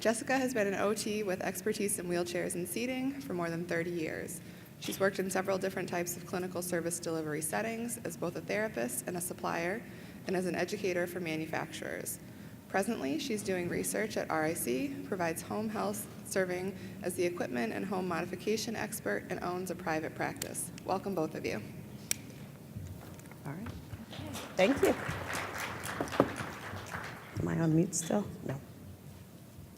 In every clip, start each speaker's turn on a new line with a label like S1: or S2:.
S1: Jessica has been an OT with expertise in wheelchairs and seating for more than 30 years. She's worked in several different types of clinical service delivery settings as both a therapist and a supplier, and as an educator for manufacturers. Presently, she's doing research at RIC, provides home health, serving as the equipment and home modification expert, and owns a private practice. Welcome, both of you.
S2: All right. Thank you. Am I on mute still? No.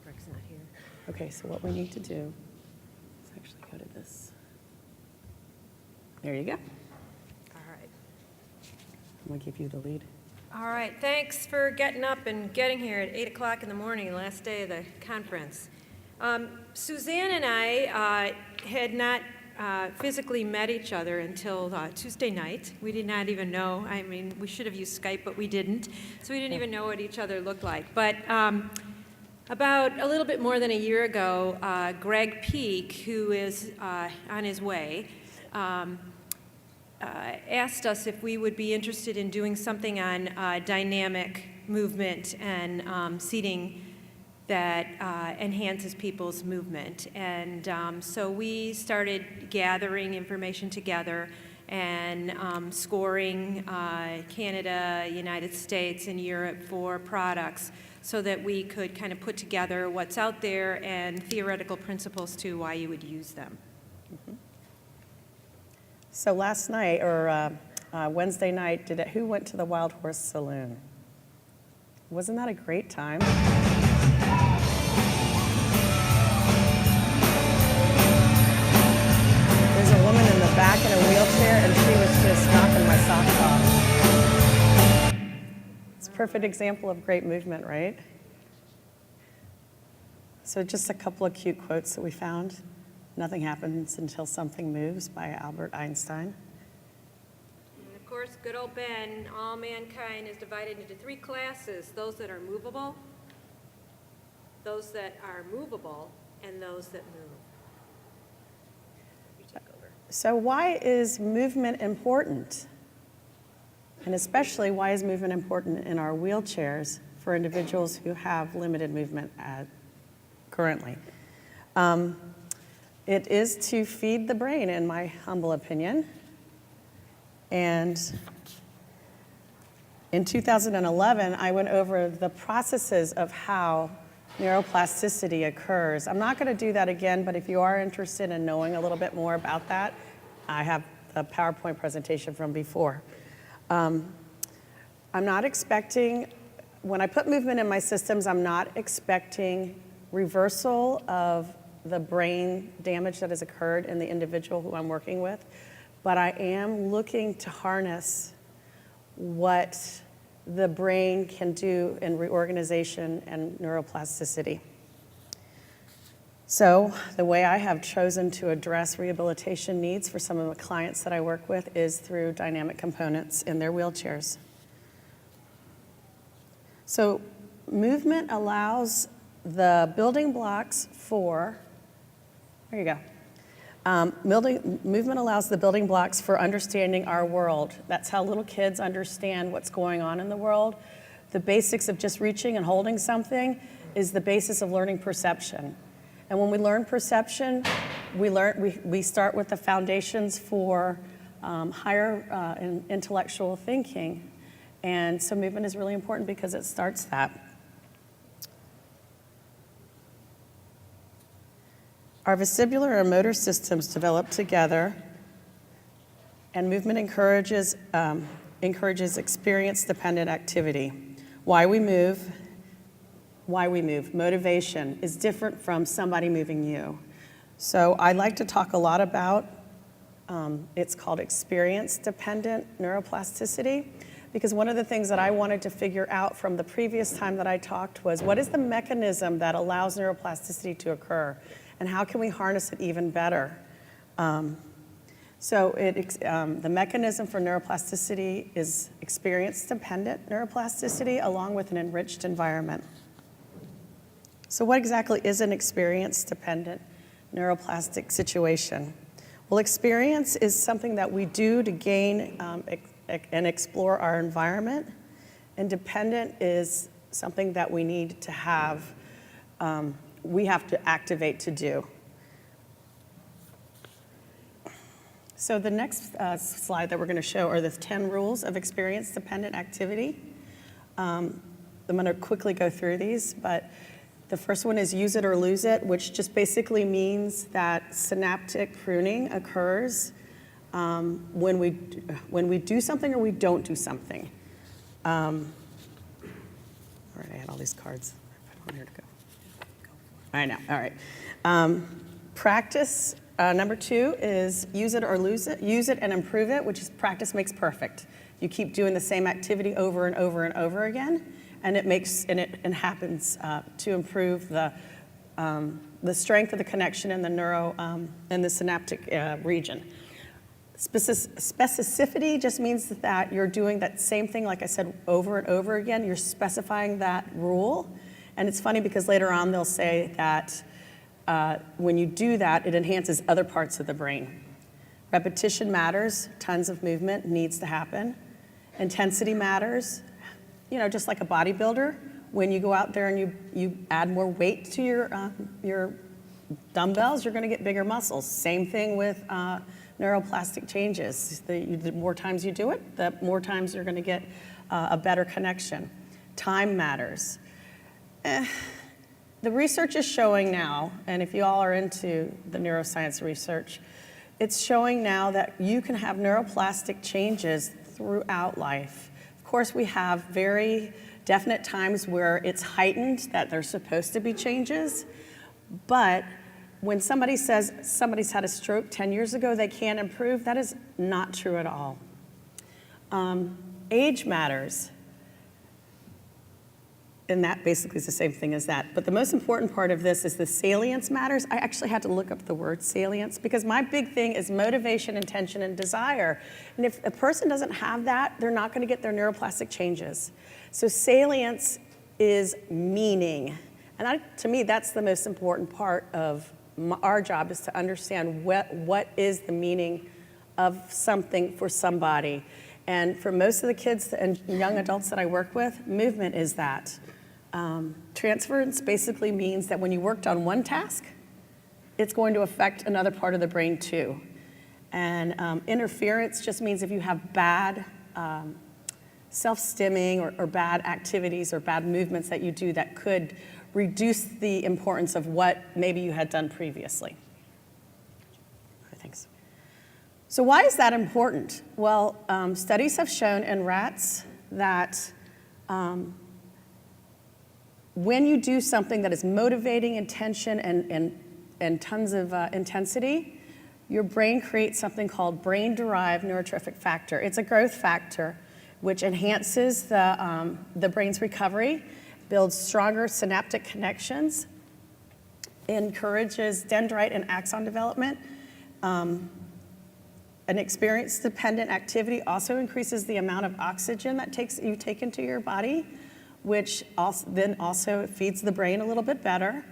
S3: Rick's not here.
S2: Okay, so what we need to do is actually go to this. There you go.
S3: All right.
S2: I'm going to give you the lead.
S3: All right, thanks for getting up and getting here at 8 o'clock in the morning, last day of the conference. Suzanne and I had not physically met each other until Tuesday night. We did not even know. I mean, we should have used Skype, but we didn't. So we didn't even know what each other looked like. But about a little bit more than a year ago, Greg Peak, who is on his way, asked us if we would be interested in doing something on dynamic movement and seating that enhances people's movement. And so we started gathering information together and scoring Canada, United States, and Europe for products so that we could kind of put together what's out there and theoretical principles to why you would use them.
S2: Mm-hmm. So last night, or Wednesday night, who went to the Wild Horse Saloon? Wasn't that a great time? There's a woman in the back in a wheelchair, and she was just knocking my socks off. It's a perfect example of great movement, right? So just a couple of cute quotes that we found. Nothing happens until something moves, by Albert Einstein.
S3: And of course, good old Ben, all mankind is divided into three classes: those that are movable, those that are movable, and those that move. You take over.
S2: So why is movement important? And especially, why is movement important in our wheelchairs for individuals who have limited movement currently? It is to feed the brain, in my humble opinion. And in 2011, I went over the processes of how neuroplasticity occurs. I'm not going to do that again, but if you are interested in knowing a little bit more about that, I have a PowerPoint presentation from before. I'm not expecting, when I put movement in my systems, I'm not expecting reversal of the brain damage that has occurred in the individual who I'm working with, but I am looking to harness what the brain can do in reorganization and neuroplasticity. So the way I have chosen to address rehabilitation needs for some of the clients that I work with is through dynamic components in their wheelchairs. So movement allows the building blocks for, there you go. Movement allows the building blocks for understanding our world. That's how little kids understand what's going on in the world. The basics of just reaching and holding something is the basis of learning perception. And when we learn perception, we start with the foundations for higher intellectual thinking. And so movement is really important because it starts that. Our vestibular and motor systems develop together, and movement encourages experience-dependent activity. Why we move. Motivation is different from somebody moving you. So I like to talk a lot about, it's called experience-dependent neuroplasticity, because one of the things that I wanted to figure out from the previous time that I talked was, what is the mechanism that allows neuroplasticity to occur? And how can we harness it even better? The mechanism for neuroplasticity is experience-dependent neuroplasticity along with an enriched environment. So what exactly is an experience-dependent neuroplastic situation? Well, experience is something that we do to gain and explore our environment, and dependent is something that we need to have we have to activate to do. So the next slide that we're going to show are the 10 rules of experience-dependent activity. I'm going to quickly go through these, but the first one is use it or lose it, which just basically means that synaptic pruning occurs when we do something or we don't do something. All right, I had all these cards. I don't know where to go. I know, all right. Practice, number 2 is use it or lose it. Use it and improve it, which is practice makes perfect. You keep doing the same activity over and over and over again, and it happens to improve the strength of the connection in the in the synaptic region. Specificity just means that you're doing that same thing, like I said, over and over again. You're specifying that rule. And it's funny because later on they'll say that when you do that, it enhances other parts of the brain. Repetition matters. Tons of movement needs to happen. Intensity matters. You know, just like a bodybuilder, when you go out there and you add more weight to your dumbbells, you're going to get bigger muscles. Same thing with neuroplastic changes. The more times you do it, the more times you're going to get a better connection. Time matters. The research is showing now, and if you all are into the neuroscience research, it's showing now that you can have neuroplastic changes throughout life. Of course, we have very definite times where it's heightened, that there's supposed to be changes, but when somebody says somebody's had a stroke 10 years ago, they can't improve, that is not true at all. Age matters. And that basically is the same thing as that. But the most important part of this is the salience matters. I actually had to look up the word salience because my big thing is motivation, intention, and desire. And if a person doesn't have that, they're not going to get their neuroplastic changes. So salience is meaning. And to me, that's the most important part of our job, is to understand what is the meaning of something for somebody. And for most of the kids and young adults that I work with, movement is that. Transference basically means that when you worked on one task, it's going to affect another part of the brain too. And interference just means if you have bad self-stimming or bad activities or bad movements that you do that could reduce the importance of what maybe you had done previously. Thanks. So why is that important? Well, studies have shown in rats that when you do something that is motivating intention and tons of intensity, your brain creates something called brain-derived neurotrophic factor. It's a growth factor which enhances the brain's recovery, builds stronger synaptic connections, encourages dendrite and axon development. An experience-dependent activity also increases the amount of oxygen that you take into your body, which also feeds the brain a little bit better.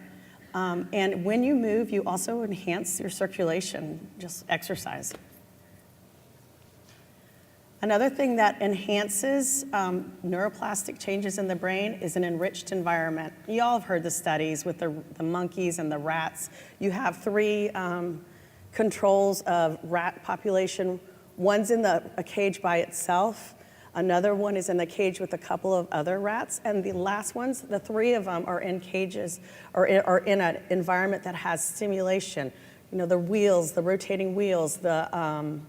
S2: And when you move, you also enhance your circulation, just exercise. Another thing that enhances neuroplastic changes in the brain is an enriched environment. You all have heard the studies with the monkeys and the rats. You have 3 controls of rat population. One's in a cage by itself. Another one is in the cage with a couple of other rats. And the last ones, the 3 of them are in cages or are in an environment that has stimulation. You know, the wheels, the rotating wheels, the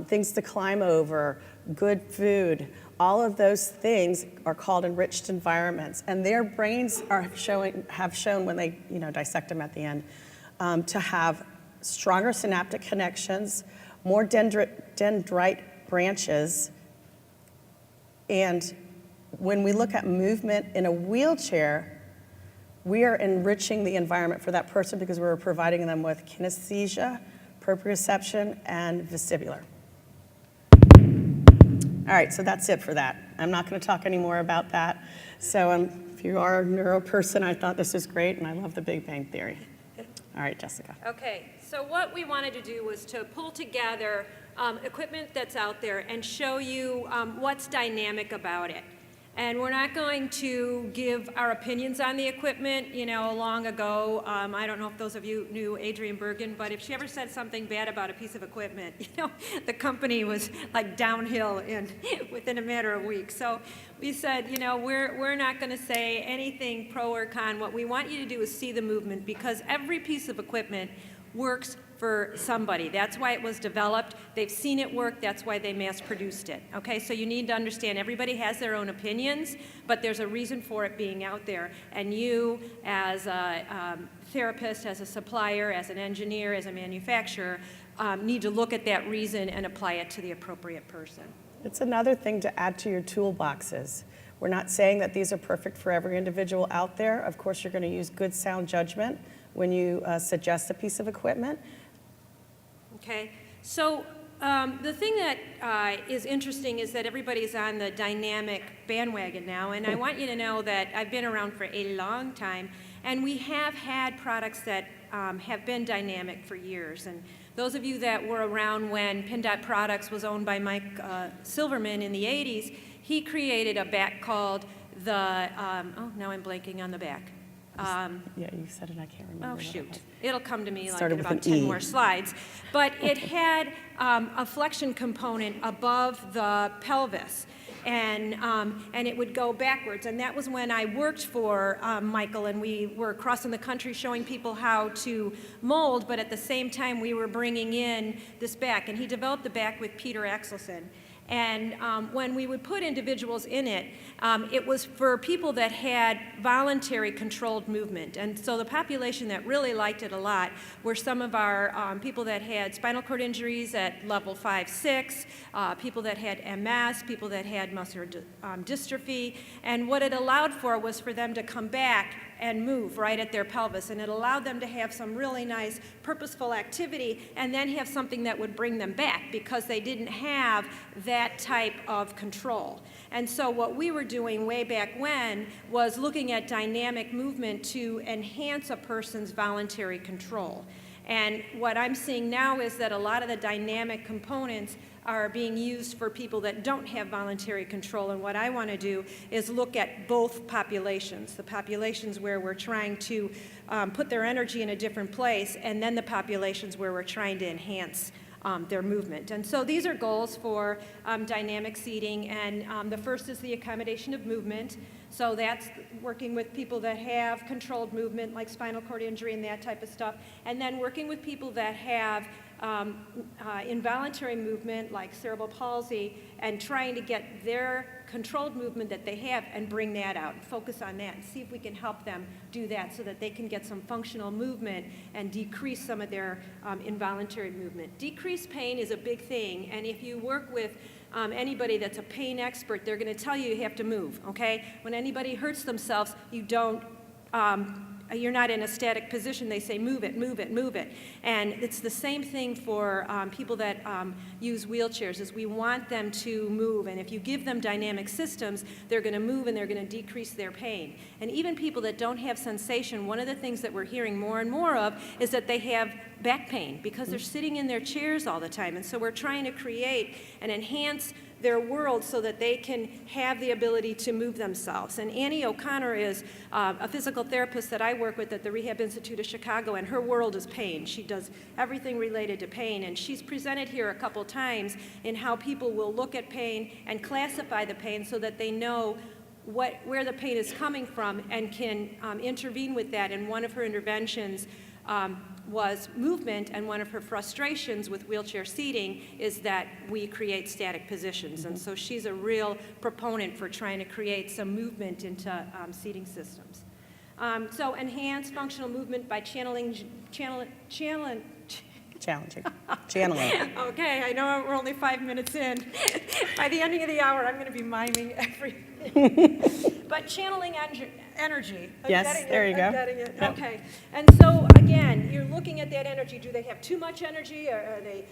S2: things to climb over, good food. All of those things are called enriched environments. And their brains have shown when they dissect them at the end to have stronger synaptic connections, more dendrite branches. And when we look at movement in a wheelchair, we are enriching the environment for that person because we're providing them with kinesthesia, proprioception, and vestibular. All right, so that's it for that. I'm not going to talk any more about that. So if you are a neuro person, I thought this was great, and I love the Big Bang Theory. All right, Jessica.
S3: Okay, so what we wanted to do was to pull together equipment that's out there and show you what's dynamic about it. And we're not going to give our opinions on the equipment. You know, long ago, I don't know if those of you knew Adrienne Bergen, but if she ever said something bad about a piece of equipment, you know, the company was like downhill within a matter of weeks. So we said, you know, we're not going to say anything pro or con. What we want you to do is see the movement, because every piece of equipment works for somebody. That's why it was developed. They've seen it work. That's why they mass produced it. Okay, so you need to understand everybody has their own opinions, but there's a reason for it being out there. And you, as a therapist, as a supplier, as an engineer, as a manufacturer, need to look at that reason and apply it to the appropriate person.
S2: It's another thing to add to your toolboxes. We're not saying that these are perfect for every individual out there. Of course, you're going to use good sound judgment when you suggest a piece of equipment.
S3: Okay, so the thing that is interesting is that everybody's on the dynamic bandwagon now, and I want you to know that I've been around for a long time, and we have had products that have been dynamic for years. And those of you that were around when PennDOT Products was owned by Mike Silverman in the 80s, he created a back called the, oh, now I'm blanking on the back.
S2: Yeah, you said it, I can't remember.
S3: Oh, shoot. It'll come to me like
S2: Started
S3: in
S2: with
S3: about
S2: an
S3: 10
S2: E.
S3: more slides. But it had a flexion component above the pelvis, and it would go backwards. And that was when I worked for Michael, and we were crossing the country showing people how to mold, but at the same time we were bringing in this back. And he developed the back with Petersen. And when we would put individuals in it, it was for people that had voluntary controlled movement. And so the population that really liked it a lot were some of our people that had spinal cord injuries at level 5, 6, people that had MS, people that had muscular dystrophy. And what it allowed for was for them to come back and move right at their pelvis. And it allowed them to have some really nice purposeful activity and then have something that would bring them back, because they didn't have that type of control. And so what we were doing way back when was looking at dynamic movement to enhance a person's voluntary control. And what I'm seeing now is that a lot of the dynamic components are being used for people that don't have voluntary control. And what I want to do is look at both populations, the populations where we're trying to put their energy in a different place, and then the populations where we're trying to enhance their movement. And so these are goals for dynamic seating, and the first is the accommodation of movement. So that's working with people that have controlled movement, like spinal cord injury and that type of stuff, and then working with people that have involuntary movement, like cerebral palsy, and trying to get their controlled movement that they have and bring that out and focus on that and see if we can help them do that so that they can get some functional movement and decrease some of their involuntary movement. Decreased pain is a big thing, and if you work with anybody that's a pain expert, they're going to tell you have to move, okay? When anybody hurts themselves, you don't, you're not in a static position. They say move it, move it, move it. And it's the same thing for people that use wheelchairs, is we want them to move. And if you give them dynamic systems, they're going to move and they're going to decrease their pain. And even people that don't have sensation, one of the things that we're hearing more and more of is that they have back pain because they're sitting in their chairs all the time. And so we're trying to create and enhance their world so that they can have the ability to move themselves. And Annie O'Connor is a physical therapist that I work with at the Rehab Institute of Chicago, and her world is pain. She does everything related to pain, and she's presented here a couple times in how people will look at pain and classify the pain so that they know where the pain is coming from and can intervene with that. And one of her interventions was movement, and one of her frustrations with wheelchair seating is that we create static positions. And so she's a real proponent for trying to create some movement into seating systems. So enhance functional movement by channeling.
S2: Challenging. Channeling.
S3: Okay, I know we're only 5 minutes in. By the ending of the hour, I'm going to be miming everything. But channeling energy.
S2: Yes, there you go.
S3: I'm getting it.
S2: Yep.
S3: Okay. And so, again, you're looking at that energy. Do they have too much energy? Or are they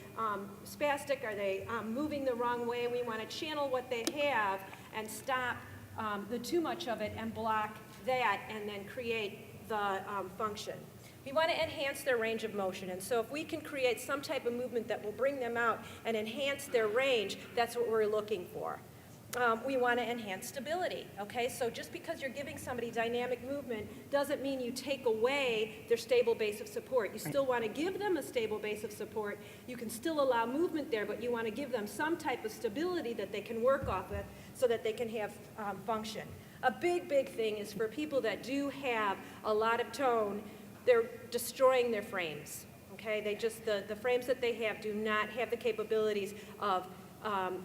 S3: spastic? Are they moving the wrong way? We want to channel what they have and stop the too much of it and block that and then create the function. We want to enhance their range of motion, and so if we can create some type of movement that will bring them out and enhance their range, that's what we're looking for. we want to enhance stability, okay? So just because you're giving somebody dynamic movement doesn't mean you take away their stable base of support. You still want to give them a stable base of support. You can still allow movement there, but you want to give them some type of stability that they can work off of so that they can have function. A big thing is for people that do have a lot of tone, they're destroying their frames, okay? They just, the frames that they have do not have the capabilities of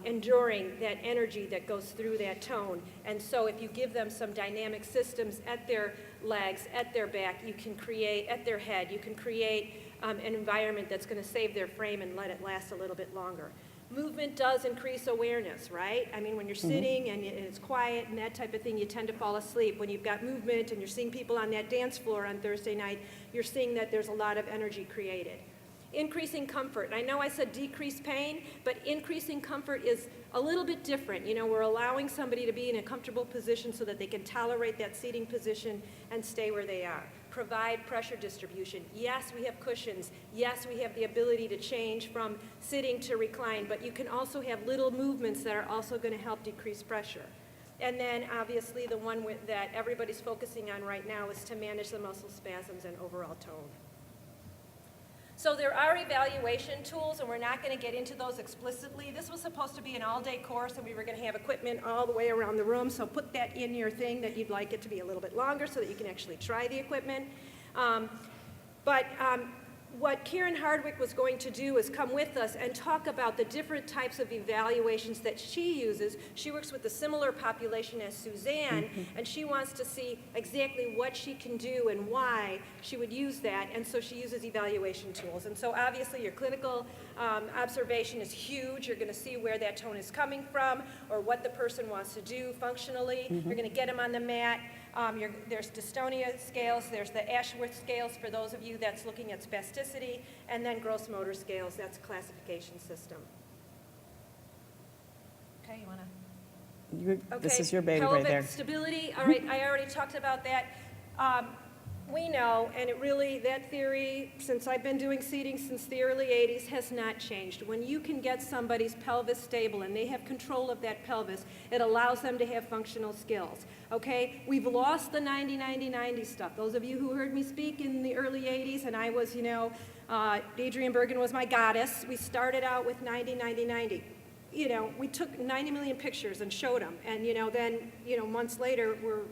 S3: enduring that energy that goes through that tone. And so if you give them some dynamic systems at their legs, at their back, you can create, at their head, you can create an environment that's going to save their frame and let it last a little bit longer. Movement does increase awareness, right? I mean, when you're sitting and it's quiet and that type of thing, you tend to fall asleep. When you've got movement and you're seeing people on that dance floor on Thursday night, you're seeing that there's a lot of energy created. Increasing comfort. And I know I said decrease pain, but increasing comfort is a little bit different. You know, we're allowing somebody to be in a comfortable position so that they can tolerate that seating position and stay where they are. Provide pressure distribution. Yes, we have cushions. Yes, we have the ability to change from sitting to recline, but you can also have little movements that are also going to help decrease pressure. And then obviously the one that everybody's focusing on right now is to manage the muscle spasms and overall tone. So there are evaluation tools, and we're not going to get into those explicitly. This was supposed to be an all-day course, and we were going to have equipment all the way around the room, so put that in your thing that you'd like it to be a little bit longer so that you can actually try the equipment. What Karen Hardwick was going to do is come with us and talk about the different types of evaluations that she uses. She works with a similar population as Suzanne, and she wants to see exactly what she can do and why she would use that, and so she uses evaluation tools. And so obviously your clinical observation is huge. You're going to see where that tone is coming from or what the person wants to do functionally. You're going to get them on the mat. There's dystonia scales, there's the Ashworth scales for those of you that's looking at spasticity, and then gross motor scales, that's a classification system. Okay, you want to? Okay,
S2: this is your baby
S3: pelvic
S2: right there.
S3: Stability, all right, I already talked about that. We know, and it really, that theory, since I've been doing seating since the early 80s, has not changed. When you can get somebody's pelvis stable and they have control of that pelvis, it allows them to have functional skills, okay? We've lost the 90-90-90 stuff. Those of you who heard me speak in the early 80s, and I was, you know, Adrienne Bergen was my goddess. We started out with 90-90-90. You know, we took 90 million pictures and showed them, and, you know, then, you know, months later, we're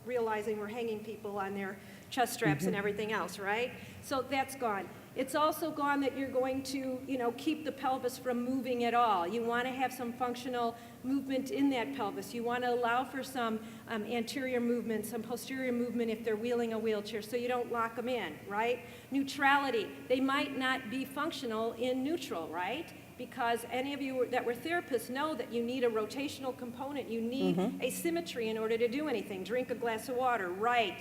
S3: realizing we're hanging people on their chest straps and everything else, right? So that's gone. It's also gone that you're going to, you know, keep the pelvis from moving at all. You want to have some functional movement in that pelvis. You want to allow for some anterior movement, some posterior movement if they're wheeling a wheelchair, so you don't lock them in, right? Neutrality. They might not be functional in neutral, right? Because any of you that were therapists know that you need a rotational component. You need asymmetry in order to do anything. Drink a glass of water, right?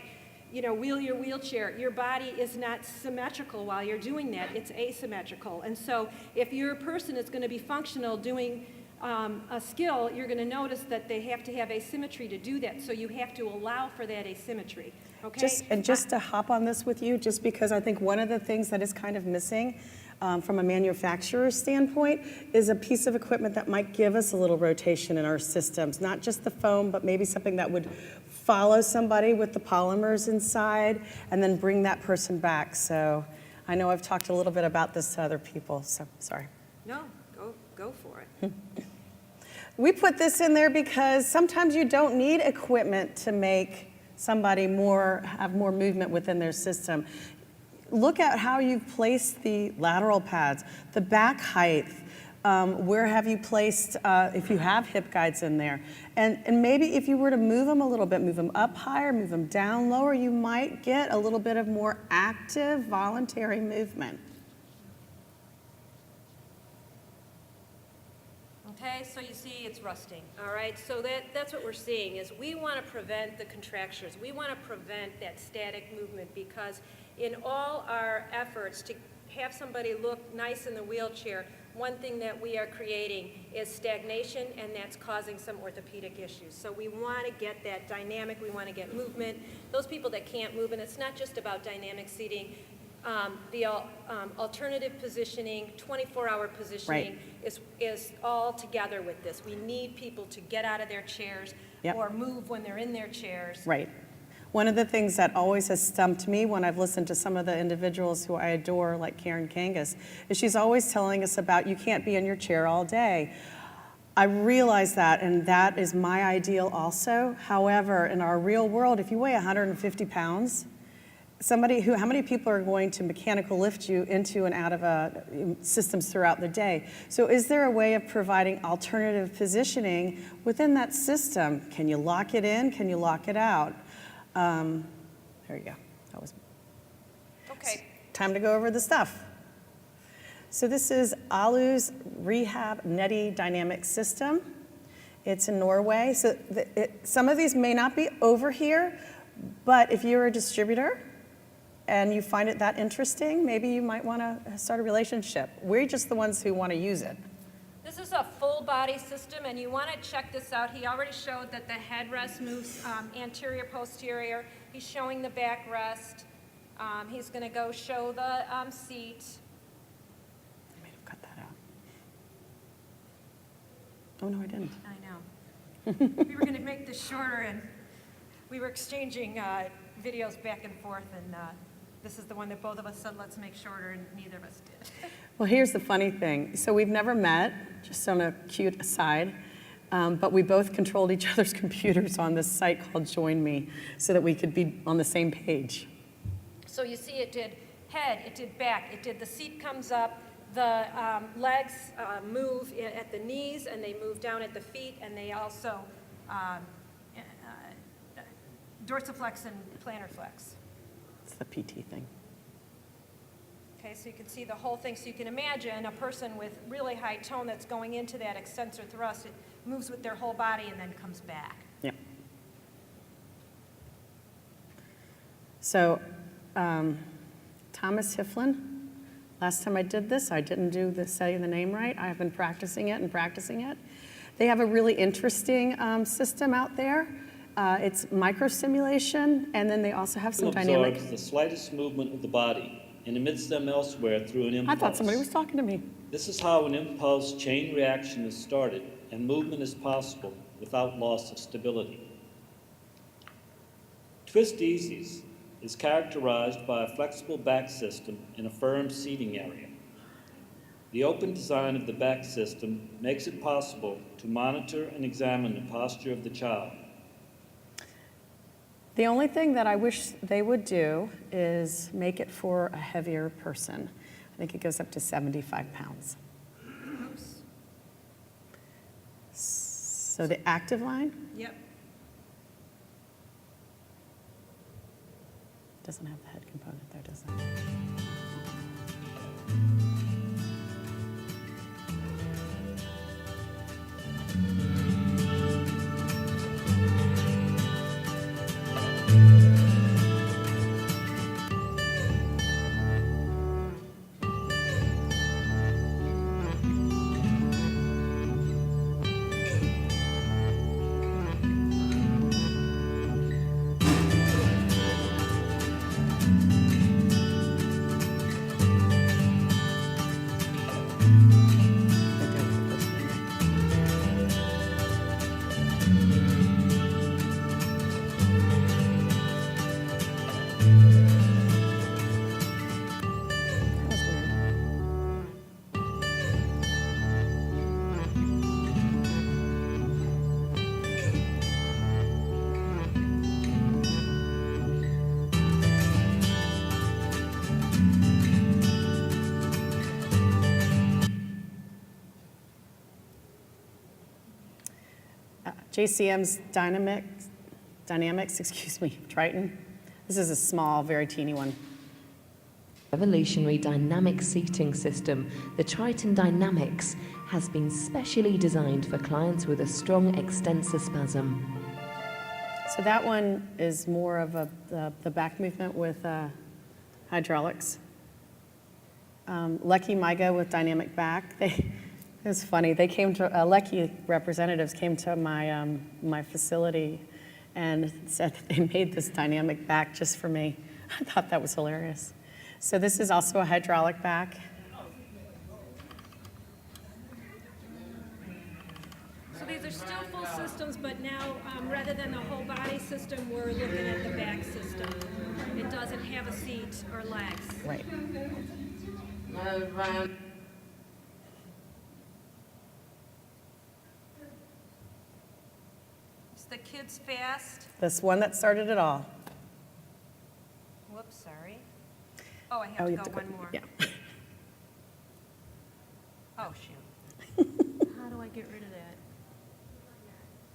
S3: You know, wheel your wheelchair. Your body is not symmetrical while you're doing that. It's asymmetrical. And so if your person is going to be functional doing a skill, you're going to notice that they have to have asymmetry to do that. So you have to allow for that asymmetry. Okay?
S2: Just to hop on this with you, just because I think one of the things that is kind of missing from a manufacturer standpoint is a piece of equipment that might give us a little rotation in our systems, not just the foam, but maybe something that would follow somebody with the polymers inside and then bring that person back. So I know I've talked a little bit about this to other people, so sorry.
S3: No, go for it.
S2: We put this in there because sometimes you don't need equipment to make somebody have more movement within their system. Look at how you've placed the lateral pads, the back height. Where have you placed, if you have hip guides in there? And maybe if you were to move them a little bit, move them up higher, move them down lower, you might get a little bit of more active, voluntary movement.
S3: Okay, so you see it's rusting, all right? So that's what we're seeing is we want to prevent the contractures. We want to prevent that static movement because in all our efforts to have somebody look nice in the wheelchair, one thing that we are creating is stagnation, and that's causing some orthopedic issues. So we want to get that dynamic, we want to get movement. Those people that can't move, and it's not just about dynamic seating, Alternative positioning, 24-hour positioning is all together with this. We need people to get out of their chairs or move when they're in their chairs.
S2: Right. One of the things that always has stumped me when I've listened to some of the individuals who I adore, like Karen Kangas, is she's always telling us about you can't be in your chair all day. I realize that, and that is my ideal also. However, in our real world, if you weigh 150 pounds, how many people are going to mechanical lift you into and out of systems throughout the day? So is there a way of providing alternative positioning within that system? Can you lock it in? Can you lock it out? There you go. That was
S3: Okay.
S2: time to go over the stuff. So this is Alu's Rehab Neti Dynamic System. It's in Norway. So some of these may not be over here, but if you're a distributor and you find it that interesting, maybe you might want to start a relationship. We're just the ones who want to use it.
S3: This is a full body system, and you want to check this out. He already showed that the headrest moves anterior, posterior. He's showing the backrest. He's going to go show the seat.
S2: I may have cut that out. Oh, no, I didn't.
S3: I know. We were going to make this shorter, and we were exchanging videos back and forth, and this is the one that both of us said, let's make shorter, and neither of us did.
S2: Well, here's the funny thing. So we've never met, just on a cute aside, but we both controlled each other's computers on this site called Join Me so that we could be on the same page.
S3: So you see it did head, it did back, it did the seat comes up, the legs move at the knees, and they move down at the feet, and they also dorsiflex and plantar flex.
S2: It's the PT thing.
S3: Okay, so you can see the whole thing. So you can imagine a person with really high tone that's going into that extensor thrust. It moves with their whole body and then comes back.
S2: Yeah. So Thomas Hiflin, last time I did this, I didn't say the name right. I have been practicing it and practicing it. They have a really interesting system out there. It's microstimulation, and then they also have some dynamic.
S4: Absorbs the slightest movement of the body and emits them elsewhere through an impulse.
S2: I thought somebody was talking to me.
S4: This is how an impulse chain reaction is started, and movement is possible without loss of stability. Twist Easies is characterized by a flexible back system and a firm seating area. The open design of the back system makes it possible to monitor and examine the posture of the child.
S2: The only thing that I wish they would do is make it for a heavier person. I think it goes up to 75 pounds.
S3: Oops.
S2: So the active line
S3: Yep.
S2: doesn't have the head component there, does it? JCM's Dynamics, Triton. This is a small, very teeny one.
S5: Revolutionary dynamic seating system, the Triton Dynamics has been specially designed for clients with a strong extensor spasm.
S2: So that one is more of the back movement with hydraulics. Lecky Myga with dynamic back. It was funny. They came to Lecky representatives came to my facility and said that they made this dynamic back just for me. I thought that was hilarious. So this is also a hydraulic back.
S3: So these are still full systems, but now, rather than the whole body system, we're looking at the back system. It doesn't have a seat or legs.
S2: Right.
S3: Is the kids fast?
S2: This one that started it all.
S3: Whoops, sorry. Oh, I have to go one more.
S2: Yeah.
S3: Oh, shoot. How do I get rid of that?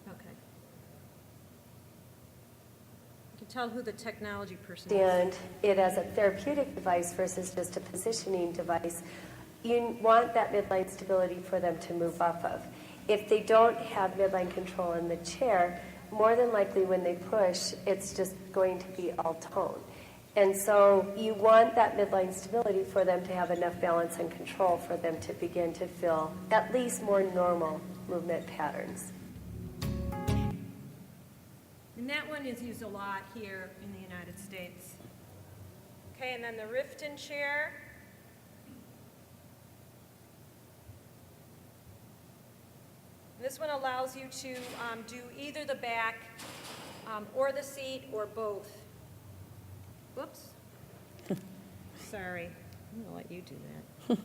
S3: Okay. I can tell who the technology person is.
S6: And it as a therapeutic device versus just a positioning device, you want that midline stability for them to move off of. If they don't have midline control in the chair, more than likely when they push, it's just going to be all tone. And so you want that midline stability for them to have enough balance and control for them to begin to feel at least more normal movement patterns.
S3: And that one is used a lot here in the United States. Okay, and then the Riften chair. This one allows you to do either the back or the seat or both. Whoops. Sorry. I'm going to let you do that.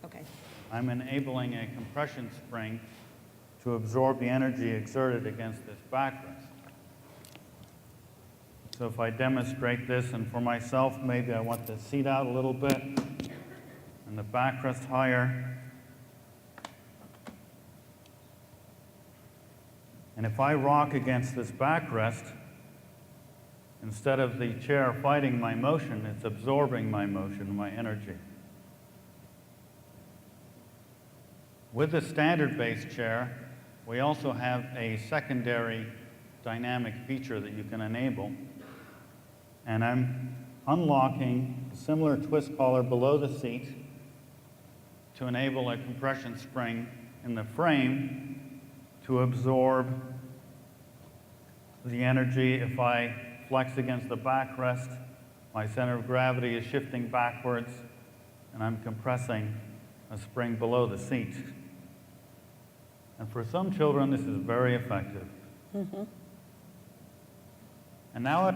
S3: Okay.
S7: I'm enabling a compression spring to absorb the energy exerted against this backrest. So if I demonstrate this, and for myself, maybe I want the seat out a little bit and the backrest higher. And if I rock against this backrest, instead of the chair fighting my motion, it's absorbing my motion, my energy. With the standard-based chair, we also have a secondary dynamic feature that you can enable. And I'm unlocking a similar twist collar below the seat to enable a compression spring in the frame to absorb the energy. If I flex against the backrest, my center of gravity is shifting backwards, and I'm compressing a spring below the seat. And for some children, this is very effective.
S2: Mm-hmm.
S7: And now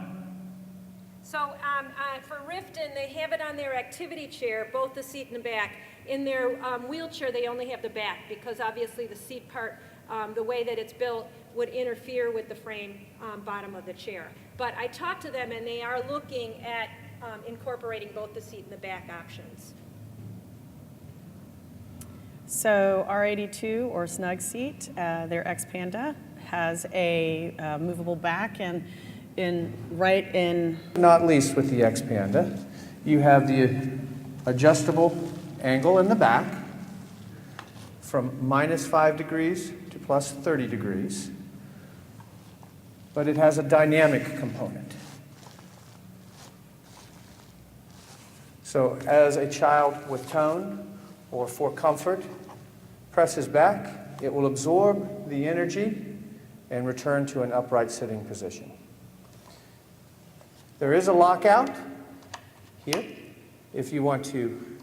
S3: So for Riften, they have it on their activity chair, both the seat and the back. In their wheelchair, they only have the back because obviously the seat part, the way that it's built, would interfere with the frame bottom of the chair. But I talked to them, and they are looking at incorporating both the seat and the back options.
S2: So R82 or snug seat, their X-Panda has a movable back, and right in.
S8: Not least with the X-Panda, you have the adjustable angle in the back from -5 degrees to +30 degrees, but it has a dynamic component. So as a child with tone or for comfort presses back, it will absorb the energy and return to an upright sitting position. There is a lockout here if you want to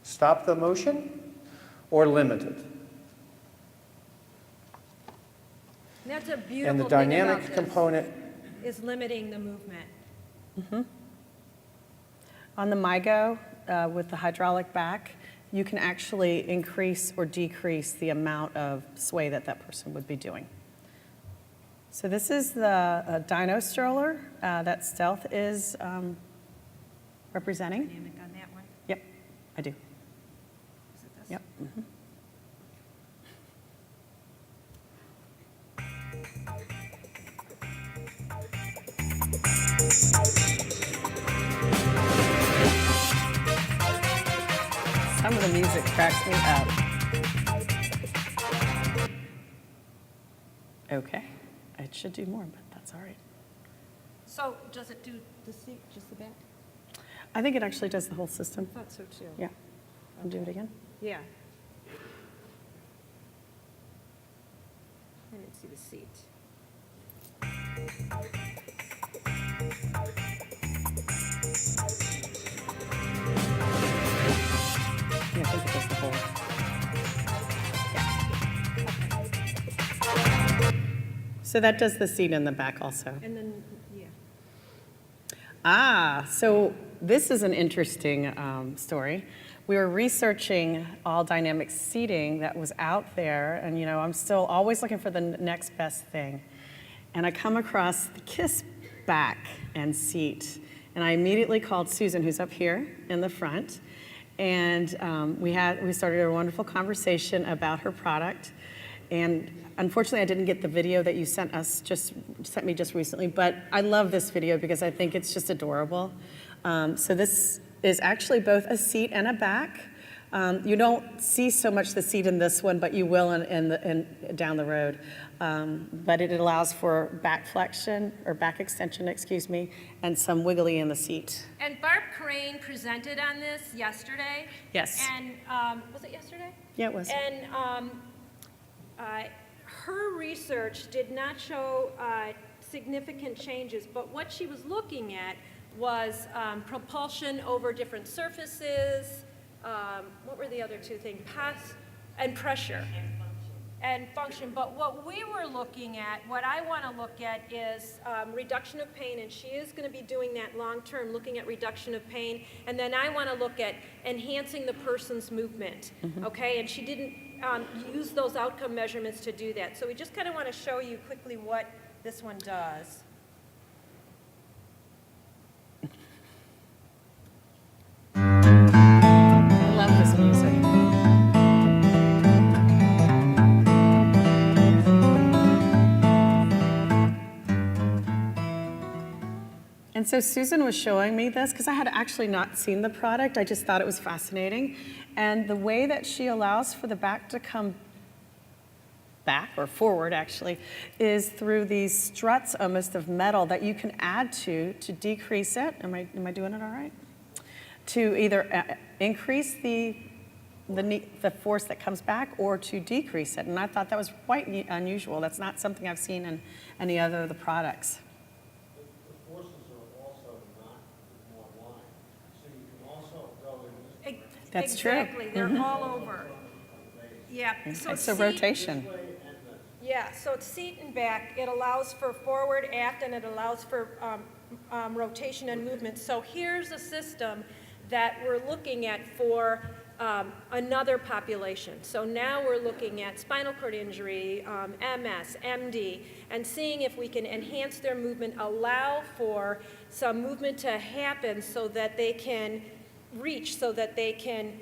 S8: stop the motion or limit it.
S3: And that's a beautiful
S8: And the
S3: thing
S8: dynamic
S3: about this,
S8: component
S3: is limiting the movement.
S2: Mm-hmm. On the MyGo, with the hydraulic back, you can actually increase or decrease the amount of sway that that person would be doing. So this is the Dino stroller that Stealth is representing.
S3: Dynamic on that one.
S2: Yep, I do.
S3: Is it this?
S2: Yep. Mm-hmm. Some of the music cracks me up. Okay, it should do more, but that's all right.
S3: So does it do the seat, just the back?
S2: I think it actually does the whole system.
S3: I thought so too.
S2: Yeah. I'll do it again.
S3: Yeah. I didn't see the seat.
S2: So that does the seat in the back also.
S3: And then, yeah.
S2: So this is an interesting story. We were researching all dynamic seating that was out there, and you know, I'm still always looking for the next best thing. And I come across the KISS back and seat, and I immediately called Suzanne, who's up here in the front, and we started a wonderful conversation about her product. And unfortunately, I didn't get the video that you sent me just recently, but I love this video because I think it's just adorable. So this is actually both a seat and a back. You don't see so much the seat in this one, but you will down the road. But it allows for back flexion, or back extension, excuse me, and some wiggly in the seat.
S3: And Barb Crane presented on this yesterday.
S2: Yes.
S3: And was it yesterday?
S2: Yeah, it was.
S3: And her research did not show significant changes, but what she was looking at was propulsion over different surfaces. What were the other two things? Pass and pressure. And function. But what we were looking at, what I want to look at is reduction of pain, and she is going to be doing that long term, looking at reduction of pain. And then I want to look at enhancing the person's movement, okay? And she didn't use those outcome measurements to do that. So we just kind of want to show you quickly what this one does.
S2: I love this music. And so Susan was showing me this because I had actually not seen the product. I just thought it was fascinating. And the way that she allows for the back to come back, or forward actually, is through these struts almost of metal that you can add to decrease it. Am I doing it all right? To either increase the force that comes back or to decrease it. And I thought that was quite unusual. That's not something I've seen in any other of the products.
S9: The forces are also not in one line. So you can also go in this.
S2: That's true.
S3: Exactly. They're all over. Yeah. So
S2: It's a
S3: seat-
S2: rotation.
S3: Yeah, so it's seat and back. It allows for forward, aft, and it allows for rotation and movement. So here's a system that we're looking at for another population. So now we're looking at spinal cord injury, MS, MD, and seeing if we can enhance their movement, allow for some movement to happen so that they can reach, so that they can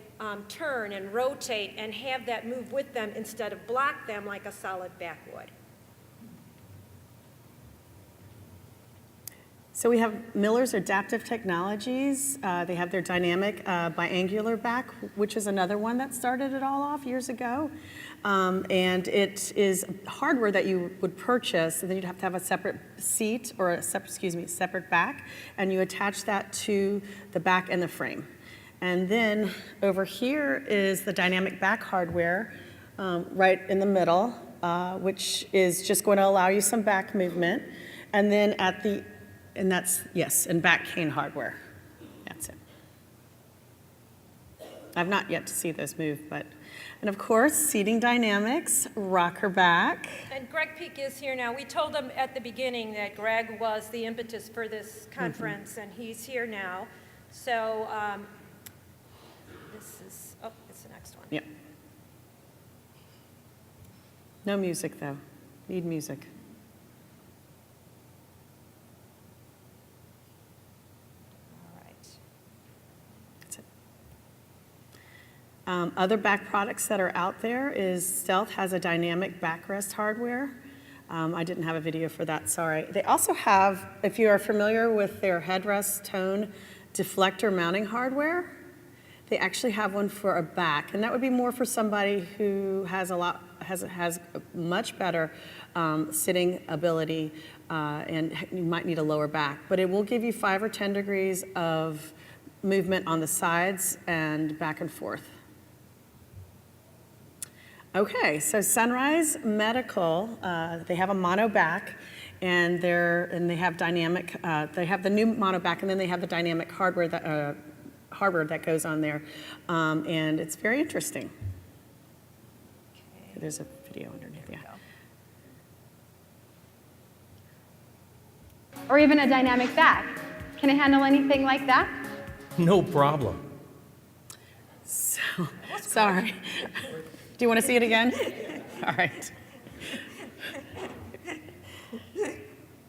S3: turn and rotate and have that move with them instead of block them like a solid back would.
S2: So we have Miller's Adaptive Technologies. They have their dynamic biangular back, which is another one that started it all off years ago. And it is hardware that you would purchase, and then you'd have to have a separate seat, or a separate back, and you attach that to the back and the frame. And then over here is the dynamic back hardware, right in the middle, which is just going to allow you some back movement. And then and that's, yes, and back cane hardware. That's it. I've not yet to see those move, and of course, seating dynamics, rocker back.
S3: And Greg Peak is here now. We told him at the beginning that Greg was the impetus for this conference, and he's here now. So it's the next one.
S2: Yep. No music, though. Need music. Other back products that are out there is Stealth has a dynamic backrest hardware. I didn't have a video for that, sorry. They also have, if you are familiar with their headrest tone deflector mounting hardware, they actually have one for a back, and that would be more for somebody who has much better sitting ability, and you might need a lower back. But it will give you 5 or 10 degrees of movement on the sides and back and forth. Okay, so Sunrise Medical, they have a mono back, and they have dynamic. They have the new mono back, and then they have the dynamic hardware that goes on there, and it's very interesting.
S3: Okay.
S2: There's a video underneath. Yeah.
S10: Or even a dynamic back. Can it handle anything like that?
S8: No problem.
S2: So, sorry. Do you want to see it again? All right.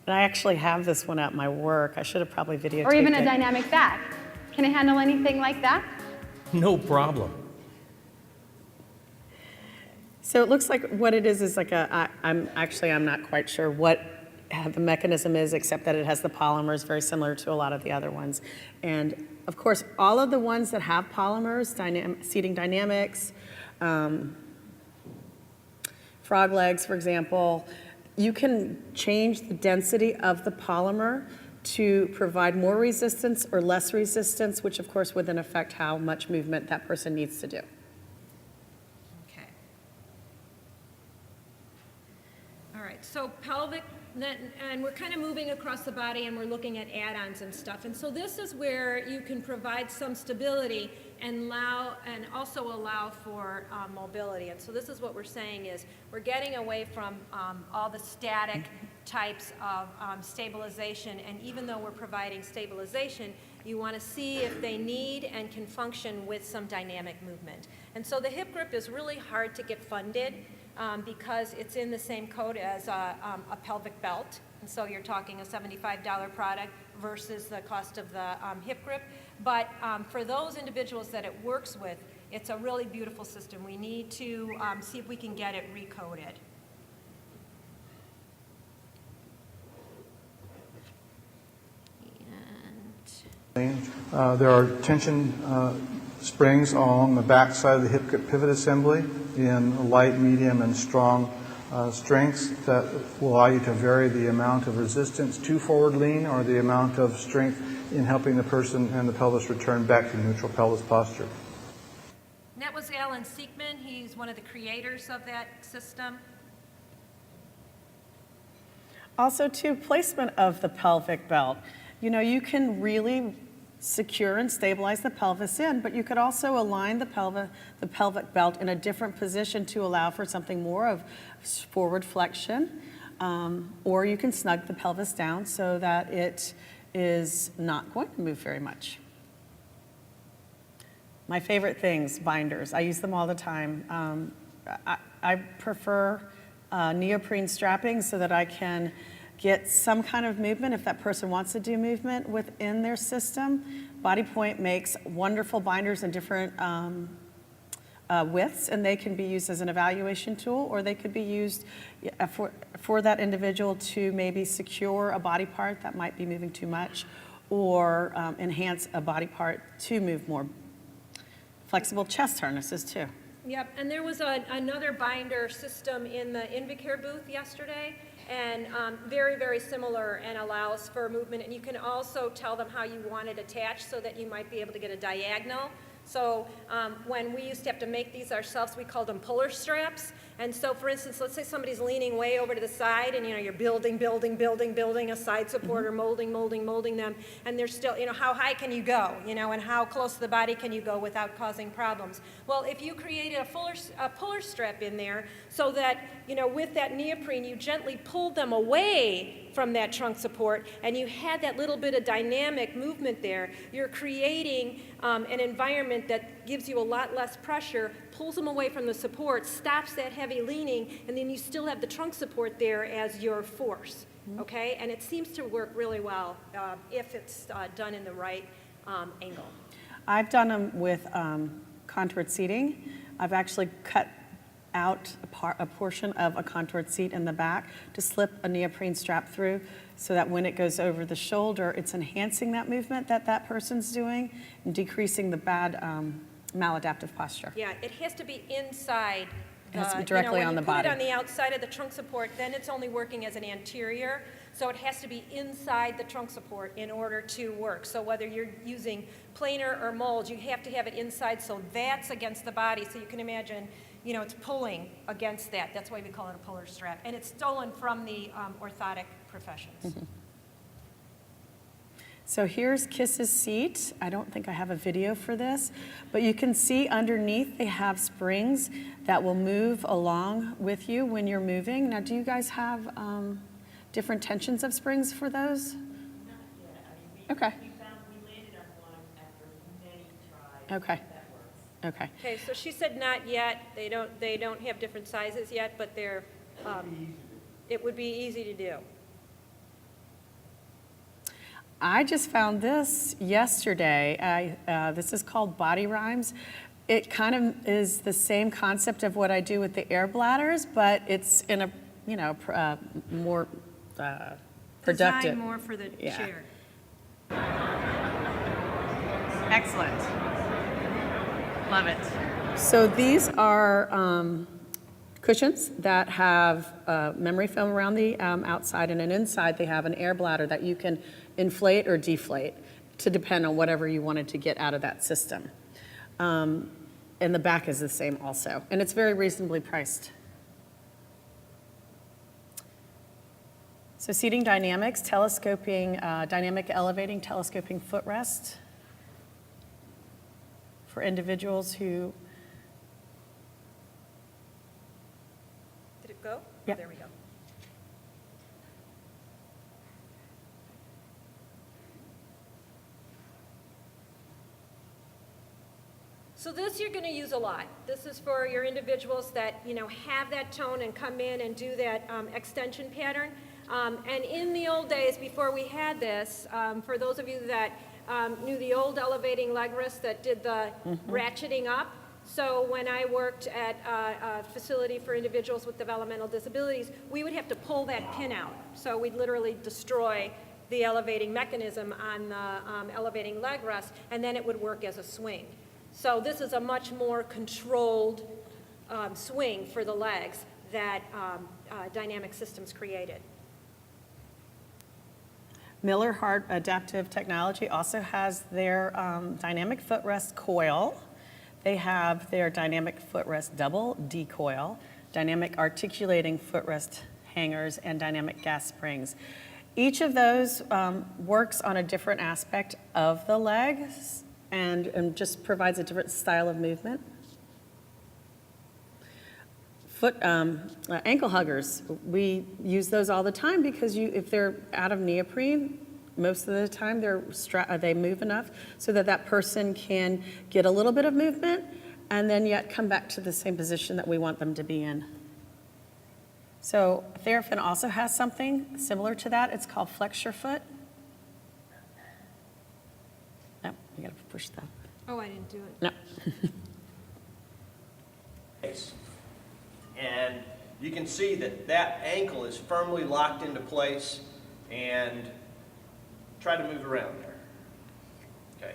S2: And I actually have this one at my work. I should have probably videotaped it.
S10: Or even a dynamic back. Can it handle anything like that?
S8: No problem.
S2: So it looks like what it is like I'm not quite sure what the mechanism is, except that it has the polymers very similar to a lot of the other ones. And of course, all of the ones that have polymers, seating dynamics, frog legs, for example, you can change the density of the polymer to provide more resistance or less resistance, which of course would then affect how much movement that person needs to do.
S3: Okay. All right, so pelvic, and we're kind of moving across the body and we're looking at add-ons and stuff. And so this is where you can provide some stability and also allow for mobility. And so this is what we're saying is we're getting away from all the static types of stabilization. And even though we're providing stabilization, you want to see if they need and can function with some dynamic movement. And so the hip grip is really hard to get funded because it's in the same code as a pelvic belt. And so you're talking a $75 product versus the cost of the hip grip. But for those individuals that it works with, it's a really beautiful system. We need to see if we can get it recoded.
S9: There are tension springs along the back side of the hip grip pivot assembly in light, medium, and strong strengths that will allow you to vary the amount of resistance to forward lean or the amount of strength in helping the person and the pelvis return back to neutral pelvis posture.
S3: And that was Alan Siekman. He's one of the creators of that system.
S2: Also, too, placement of the pelvic belt. You know, you can really secure and stabilize the pelvis in, but you could also align the pelvic belt in a different position to allow for something more of forward flexion, or you can snug the pelvis down so that it is not going to move very much. My favorite things, binders. I use them all the time. I prefer neoprene strapping so that I can get some kind of movement if that person wants to do movement within their system. Body Point makes wonderful binders in different widths, and they can be used as an evaluation tool, or they could be used for that individual to maybe secure a body part that might be moving too much, or enhance a body part to move more. Flexible chest harnesses too.
S3: Yep, and there was another binder system in the Invicare booth yesterday, and very, very similar and allows for movement. And you can also tell them how you want it attached so that you might be able to get a diagonal. So when we used to have to make these ourselves, we called them puller straps. And so, for instance, let's say somebody's leaning way over to the side, and you're building a side support, or molding them, and they're still, how high can you go, and how close to the body can you go without causing problems? Well, if you created a puller strap in there, so that with that neoprene, you gently pulled them away from that trunk support, and you had that little bit of dynamic movement there, you're creating an environment that gives you a lot less pressure, pulls them away from the support, stops that heavy leaning, and then you still have the trunk support there as your force, okay? And it seems to work really well if it's done in the right angle.
S2: I've done them with contoured seating. I've actually cut out a portion of a contoured seat in the back to slip a neoprene strap through so that when it goes over the shoulder, it's enhancing that movement that person's doing and decreasing the bad maladaptive posture.
S3: Yeah, it has to be inside.
S2: It has to be directly on the body.
S3: When you put it on the outside of the trunk support, then it's only working as an anterior. So it has to be inside the trunk support in order to work. So whether you're using planer or mold, you have to have it inside, so that's against the body. So you can imagine, it's pulling against that. That's why we call it a puller strap. And it's stolen from the orthotic professions.
S2: Mm-hmm. So here's Kiss's seat. I don't think I have a video for this, but you can see underneath they have springs that will move along with you when you're moving. Now, do you guys have different tensions of springs for those? Okay. Okay. Okay.
S3: Okay, so she said not yet. They don't have different sizes yet, but they're, it would be easy to do.
S2: I just found this yesterday. This is called Body Rhymes. It kind of is the same concept of what I do with the air bladders, but it's in a, more productive.
S3: Design more for the
S2: Yeah.
S3: chair.
S2: Excellent. Love it. So these are cushions that have memory foam around the outside, and then inside they have an air bladder that you can inflate or deflate to depend on whatever you wanted to get out of that system. And the back is the same also, and it's very reasonably priced. So seating dynamics, telescoping, dynamic elevating, telescoping footrest for individuals who...
S3: Did it go?
S2: Yeah.
S3: There we go. So this you're going to use a lot. This is for your individuals that, have that tone and come in and do that extension pattern. And in the old days, before we had this, for those of you that knew the old elevating leg rest that did the ratcheting up, so when I worked at a facility for individuals with developmental disabilities, we would have to pull that pin out. So we'd literally destroy the elevating mechanism on the elevating leg rest, and then it would work as a swing. So this is a much more controlled swing for the legs that Dynamic Systems created.
S2: Miller Hart Adaptive Technology also has their dynamic footrest coil. They have their dynamic footrest double decoil, dynamic articulating footrest hangers, and dynamic gas springs. Each of those works on a different aspect of the legs and just provides a different style of movement. Ankle huggers, we use those all the time because if they're out of neoprene, most of the time they move enough so that that person can get a little bit of movement and then yet come back to the same position that we want them to be in. So Therafin also has something similar to that. It's called Flex Your Foot. No, you gotta push that.
S3: Oh, I didn't do it.
S2: No.
S11: And you can see that that ankle is firmly locked into place, and try to move around there. Okay.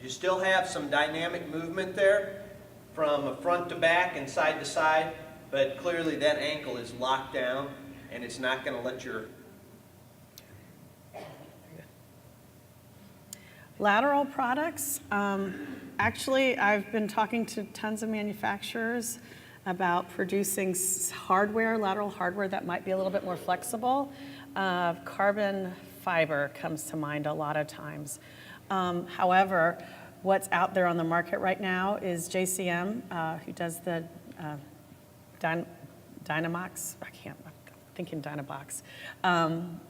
S11: You still have some dynamic movement there from front to back and side to side, but clearly that ankle is locked down and it's not going to let your...
S2: Lateral products. Actually, I've been talking to tons of manufacturers about producing lateral hardware that might be a little bit more flexible. Carbon fiber comes to mind a lot of times. However, what's out there on the market right now is JCM, who does the Dynamox. I'm thinking Dynabox.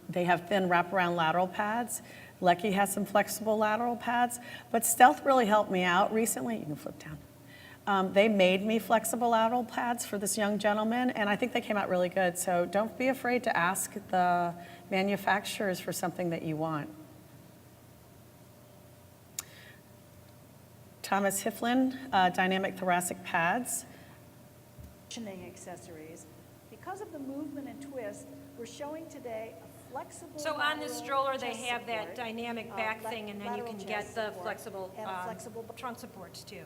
S2: They have thin wraparound lateral pads. Lucky has some flexible lateral pads, but Stealth really helped me out recently. You can flip down. They made me flexible lateral pads for this young gentleman, and I think they came out really good. So don't be afraid to ask the manufacturers for something that you want. Thomas Hiflin, dynamic thoracic pads.
S12: Accessories. Because of the movement and twist, we're showing today a flexible.
S3: So on this stroller, they
S12: chest
S3: have that
S12: support,
S3: dynamic back thing, and then you
S12: lateral
S3: can
S12: chest
S3: get the
S12: support,
S3: flexible
S12: and a flexible
S3: trunk supports too.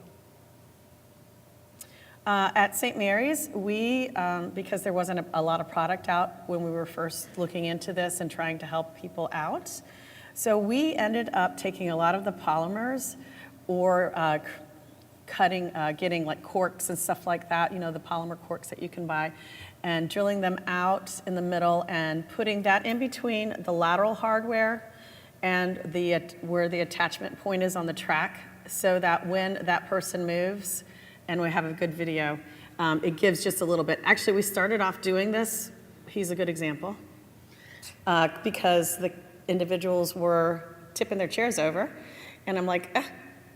S2: At St. Mary's, we, because there wasn't a lot of product out when we were first looking into this and trying to help people out, so we ended up taking a lot of the polymers or getting like corks and stuff like that, the polymer corks that you can buy, and drilling them out in the middle and putting that in between the lateral hardware and where the attachment point is on the track, so that when that person moves, and we have a good video, it gives just a little bit. Actually, we started off doing this he's a good example, because the individuals were tipping their chairs over, and I'm like,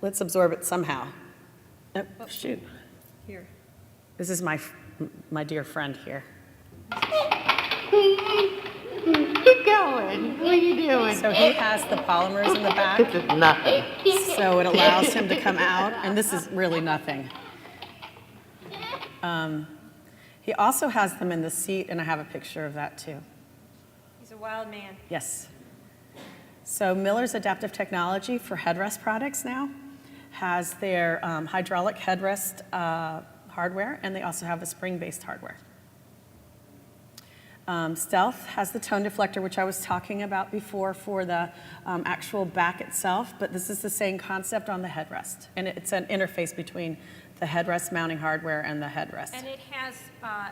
S2: let's absorb it somehow. Oh, shoot.
S3: Here.
S2: This is my dear friend here.
S13: Keep going. What are you doing?
S2: So he has the polymers in the back.
S13: This is nothing.
S2: So it allows him to come out, and this is really nothing. He also has them in the seat, and I have a picture of that too.
S3: He's a wild man.
S2: Yes. So Miller's Adaptive Technology for headrest products now has their hydraulic headrest hardware, and they also have a spring-based hardware. Stealth has the tone deflector, which I was talking about before for the actual back itself, but this is the same concept on the headrest. And it's an interface between the headrest mounting hardware and the headrest.
S3: And it has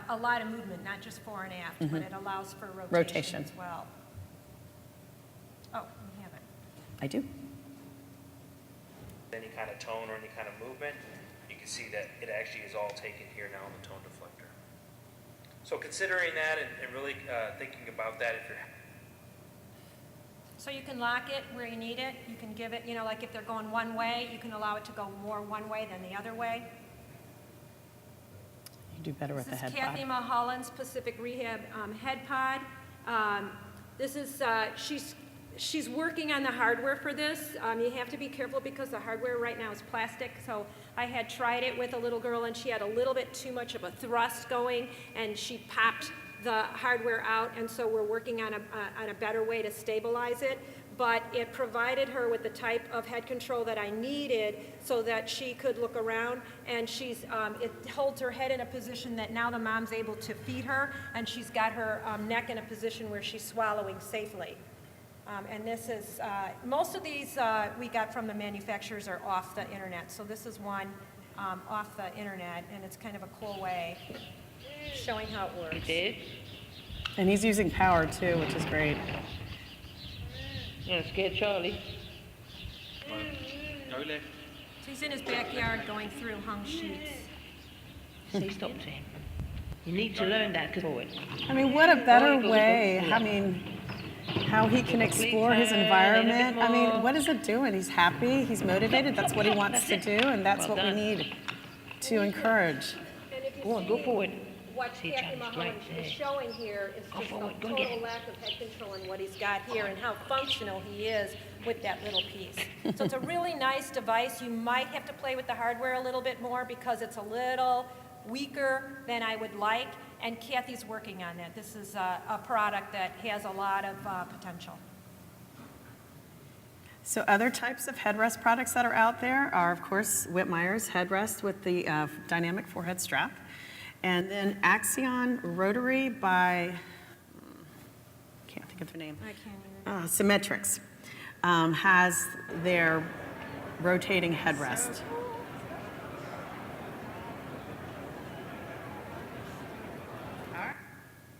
S3: a lot of movement, not just fore and aft, but it allows for
S2: Rotation.
S3: as well. Oh, we have it.
S2: I do.
S14: Any kind of tone or any kind of movement, you can see that it actually is all taken here now in the tone deflector. So considering that and really thinking about that, if you're
S3: So you can lock it where you need it. You can give it, you know, like if they're going one way, you can allow it to go more one way than the other way.
S2: You do better with the
S3: This
S2: head
S3: is Kathy
S2: pod.
S3: Mulholland's Pacific Rehab head pod. This is, she's working on the hardware for this. You have to be careful because the hardware right now is plastic. So I had tried it with a little girl and she had a little bit too much of a thrust going and she popped the hardware out, and so we're working on a better way to stabilize it. But it provided her with the type of head control that I needed so that she could look around, and it holds her head in a position that now the mom's able to feed her, and she's got her neck in a position where she's swallowing safely. And this is, most of these we got from the manufacturers are off the internet, so this is one off the internet, and it's kind of a cool way showing how it works.
S2: And he's using power too, which is great.
S13: You're scared, Charlie.
S14: go left.
S3: So he's in his backyard going through hung sheets.
S13: Say stop to him. You need to learn that forward.
S2: I mean, what a better way, I mean, how he can explore his environment. I mean, what is it doing? He's happy, he's motivated, that's what he wants to do, and that's what we need to encourage.
S3: And if you
S13: Go on, go forward.
S3: what
S13: See,
S3: Kathy
S13: Charlie,
S3: Mulholland
S13: straight
S3: is
S13: there.
S3: showing here is
S13: Go
S3: just
S13: forward,
S3: a
S13: go and get
S3: total
S13: him.
S3: lack of head control in what he's got here and how functional he is with that little piece. So it's a really nice device. You might have to play with the hardware a little bit more because it's a little weaker than I would like, and Kathy's working on that. This is a product that has a lot of potential.
S2: So other types of headrest products that are out there are, of course, Whitmire's headrest with the dynamic forehead strap. And then Axion Rotary by, can't think of their name.
S3: I can't even.
S2: Symmetrics has their rotating headrest.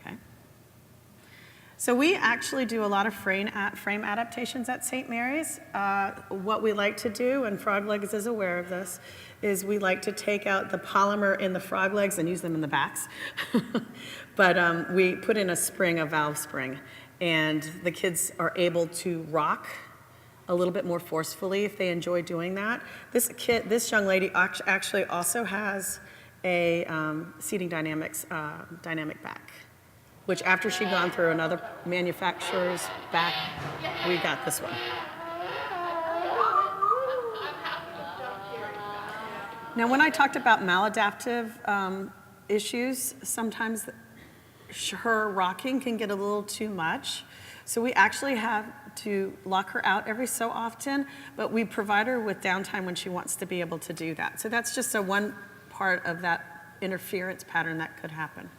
S2: Okay. So we actually do a lot of frame adaptations at St. Mary's. What we like to do, and Frog Legs is aware of this, is we like to take out the polymer in the frog legs and use them in the backs. But we put in a spring, a valve spring, and the kids are able to rock a little bit more forcefully if they enjoy doing that. This young lady actually also has a seating dynamics dynamic back, which after she'd gone through another manufacturer's back, we got this one. Now, when I talked about maladaptive issues, sometimes her rocking can get a little too much. So we actually have to lock her out every so often, but we provide her with downtime when she wants to be able to do that. So that's just one part of that interference pattern that could happen.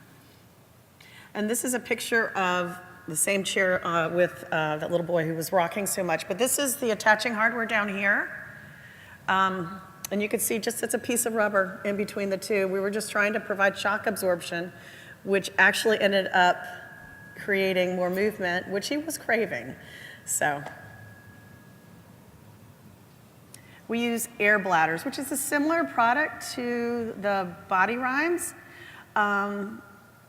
S2: And this is a picture of the same chair with that little boy who was rocking so much. But this is the attaching hardware down here. And you can see just it's a piece of rubber in between the two. We were just trying to provide shock absorption, which actually ended up creating more movement, which he was craving. So we use air bladders, which is a similar product to the body rhymes.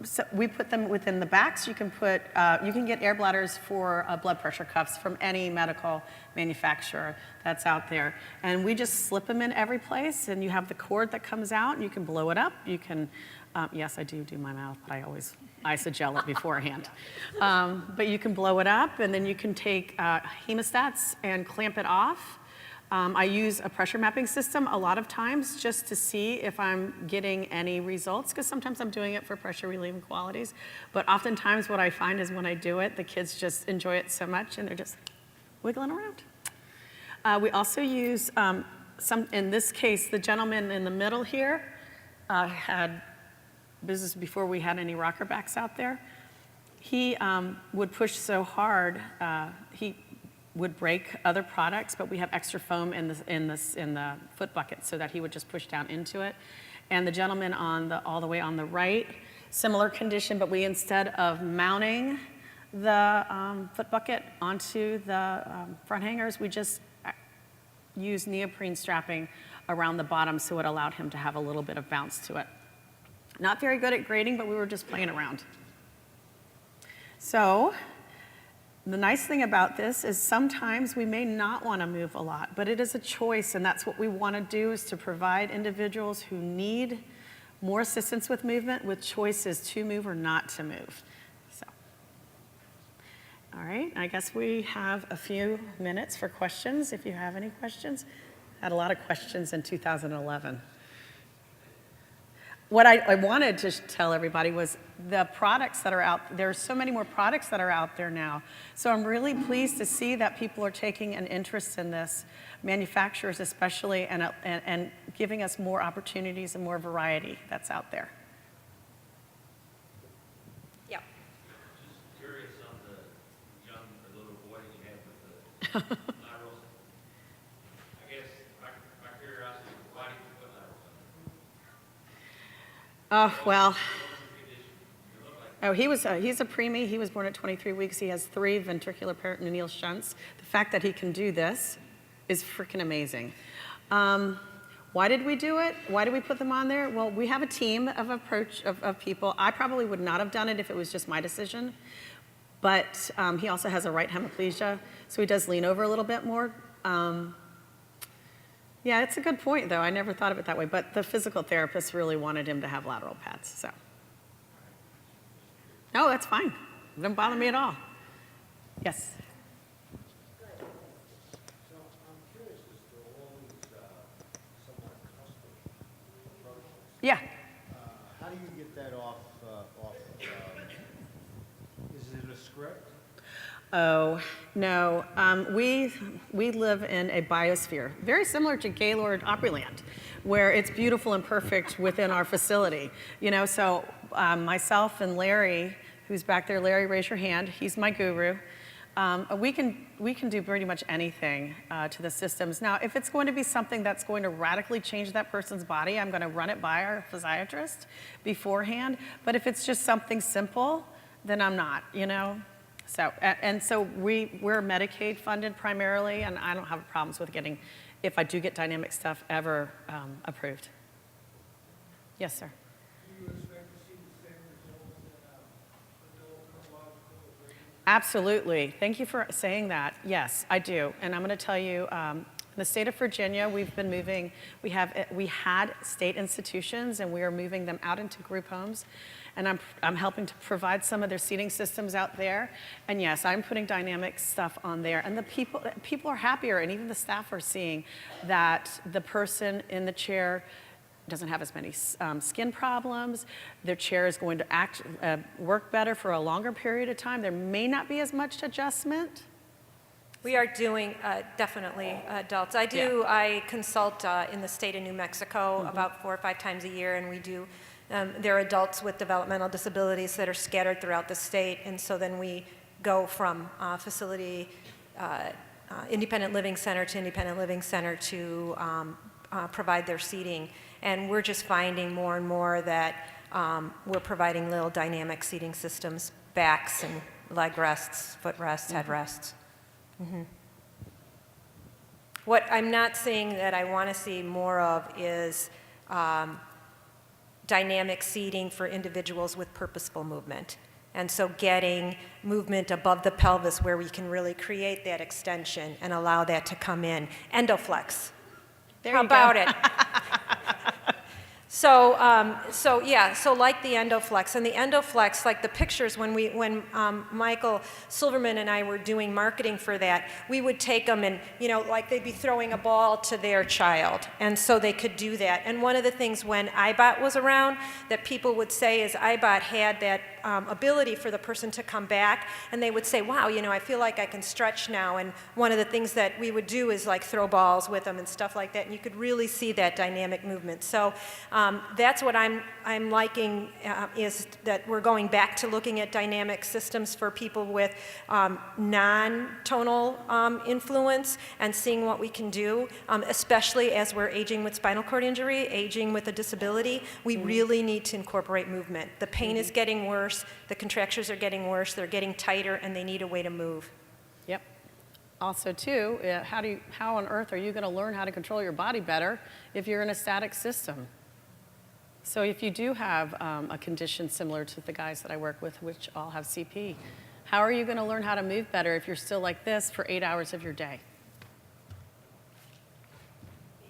S2: So we put them within the backs. You can put, you can get air bladders for blood pressure cuffs from any medical manufacturer that's out there. And we just slip them in every place, and you have the cord that comes out, and you can blow it up. You can, yes, I do my mouth, but I always isogel it beforehand. But you can blow it up, and then you can take hemostats and clamp it off. I use a pressure mapping system a lot of times just to see if I'm getting any results, because sometimes I'm doing it for pressure relieving qualities. But oftentimes what I find is when I do it, the kids just enjoy it so much and they're just wiggling around. We also use in this case, the gentleman in the middle here had business before we had any rocker backs out there. He would push so hard, he would break other products, but we have extra foam in the foot bucket so that he would just push down into it. And the gentleman all the way on the right, similar condition, but we, instead of mounting the foot bucket onto the front hangers, we just use neoprene strapping around the bottom so it allowed him to have a little bit of bounce to it. Not very good at grading, but we were just playing around. So the nice thing about this is sometimes we may not want to move a lot, but it is a choice, and that's what we want to do, is to provide individuals who need more assistance with movement with choices to move or not to move. So, all right, I guess we have a few minutes for questions, if you have any questions. I had a lot of questions in 2011. What I wanted to tell everybody was the products that are out, there are so many more products that are out there now. So I'm really pleased to see that people are taking an interest in this, manufacturers especially, and giving us more opportunities and more variety that's out there.
S3: Yeah.
S15: Just curious on the little boy you had with the laterals. I guess my curiosity, why did you put laterals on?
S2: Oh, well. Oh, he's a preemie. He was born at 23 weeks. He has 3 ventricular peritoneal shunts. The fact that he can do this is freaking amazing. Why did we do it? Why did we put them on there? Well, we have a team of people. I probably would not have done it if it was just my decision. But he also has a right hemiplegia, so he does lean over a little bit more. Yeah, it's a good point, though. I never thought of it that way. But the physical therapist really wanted him to have lateral pads, so. No, that's fine. It doesn't bother me at all. Yes?
S15: So I'm curious as to all these somewhat custom approaches.
S2: Yeah.
S15: How do you get that off is it a script?
S2: Oh, no. We live in a biosphere, very similar to Gaylord Opryland, where it's beautiful and perfect within our facility. You know, so myself and Larry, who's back there, Larry, raise your hand. He's my guru. We can do pretty much anything to the systems. Now, if it's going to be something that's going to radically change that person's body, I'm going to run it by our physiatrist beforehand. But if it's just something simple, then I'm not, you know? So, and so we're Medicaid funded primarily, and I don't have problems with getting, if I do get dynamic stuff, ever approved. Yes, sir.
S15: Do you expect to see the same results in adult neurological?
S2: Absolutely. Thank you for saying that. Yes, I do. And I'm going to tell you, in the state of Virginia, we've been moving, we had state institutions, and we are moving them out into group homes. And I'm helping to provide some of their seating systems out there. And yes, I'm putting dynamic stuff on there. And the people are happier, and even the staff are seeing that the person in the chair doesn't have as many skin problems. Their chair is going to work better for a longer period of time. There may not be as much adjustment.
S3: We are doing definitely adults. I consult in the state of New Mexico about 4 or 5 times a year, and we do. There are adults with developmental disabilities that are scattered throughout the state, and so then we go from facility, independent living center to independent living center to provide their seating. And we're just finding more and more that we're providing little dynamic seating systems, backs and leg rests, foot rests, head rests. Mm-hmm. What I'm not seeing that I want to see more of is dynamic seating for individuals with purposeful movement. And so getting movement above the pelvis where we can really create that extension and allow that to come in. Endoflex. How about it? So like the Endoflex, and the Endoflex, like the pictures, when Michael Silverman and I were doing marketing for that, we would take them and, like they'd be throwing a ball to their child, and so they could do that. And one of the things when iBot was around that people would say is iBot had that ability for the person to come back, and they would say, wow, I feel like I can stretch now. And one of the things that we would do is like throw balls with them and stuff like that, and you could really see that dynamic movement. So that's what I'm liking, is that we're going back to looking at dynamic systems for people with non-tonal influence and seeing what we can do, especially as we're aging with spinal cord injury, aging with a disability. We really need to incorporate movement. The pain is getting worse, the contractures are getting worse, they're getting tighter, and they need a way to move.
S2: Yep. Also, too, how on earth are you going to learn how to control your body better if you're in a static system? So if you do have a condition similar to the guys that I work with, which all have CP, how are you going to learn how to move better if you're still like this for 8 hours of your day?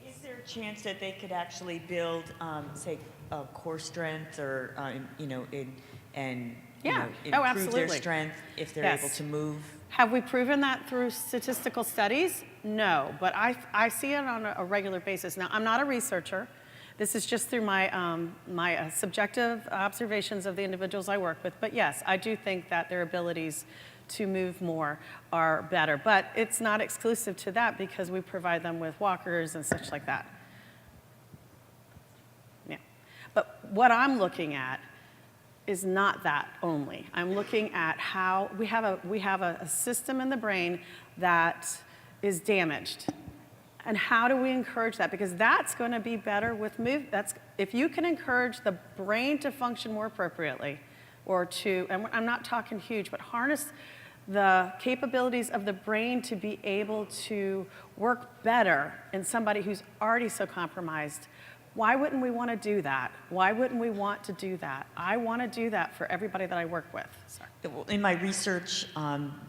S16: Is there a chance that they could actually build, say, core strength or, improve their strength if they're able to move?
S2: Have we proven that through statistical studies? No, but I see it on a regular basis. Now, I'm not a researcher. This is just through my subjective observations of the individuals I work with. But yes, I do think that their abilities to move more are better. But it's not exclusive to that because we provide them with walkers and such like that. Yeah. But what I'm looking at is not that only. I'm looking at how we have a system in the brain that is damaged. And how do we encourage that? Because that's going to be better with if you can encourage the brain to function more appropriately, and I'm not talking huge, but harness the capabilities of the brain to be able to work better in somebody who's already so compromised. Why wouldn't we want to do that? Why wouldn't we want to do that? I want to do that for everybody that I work with. Sorry.
S16: In my research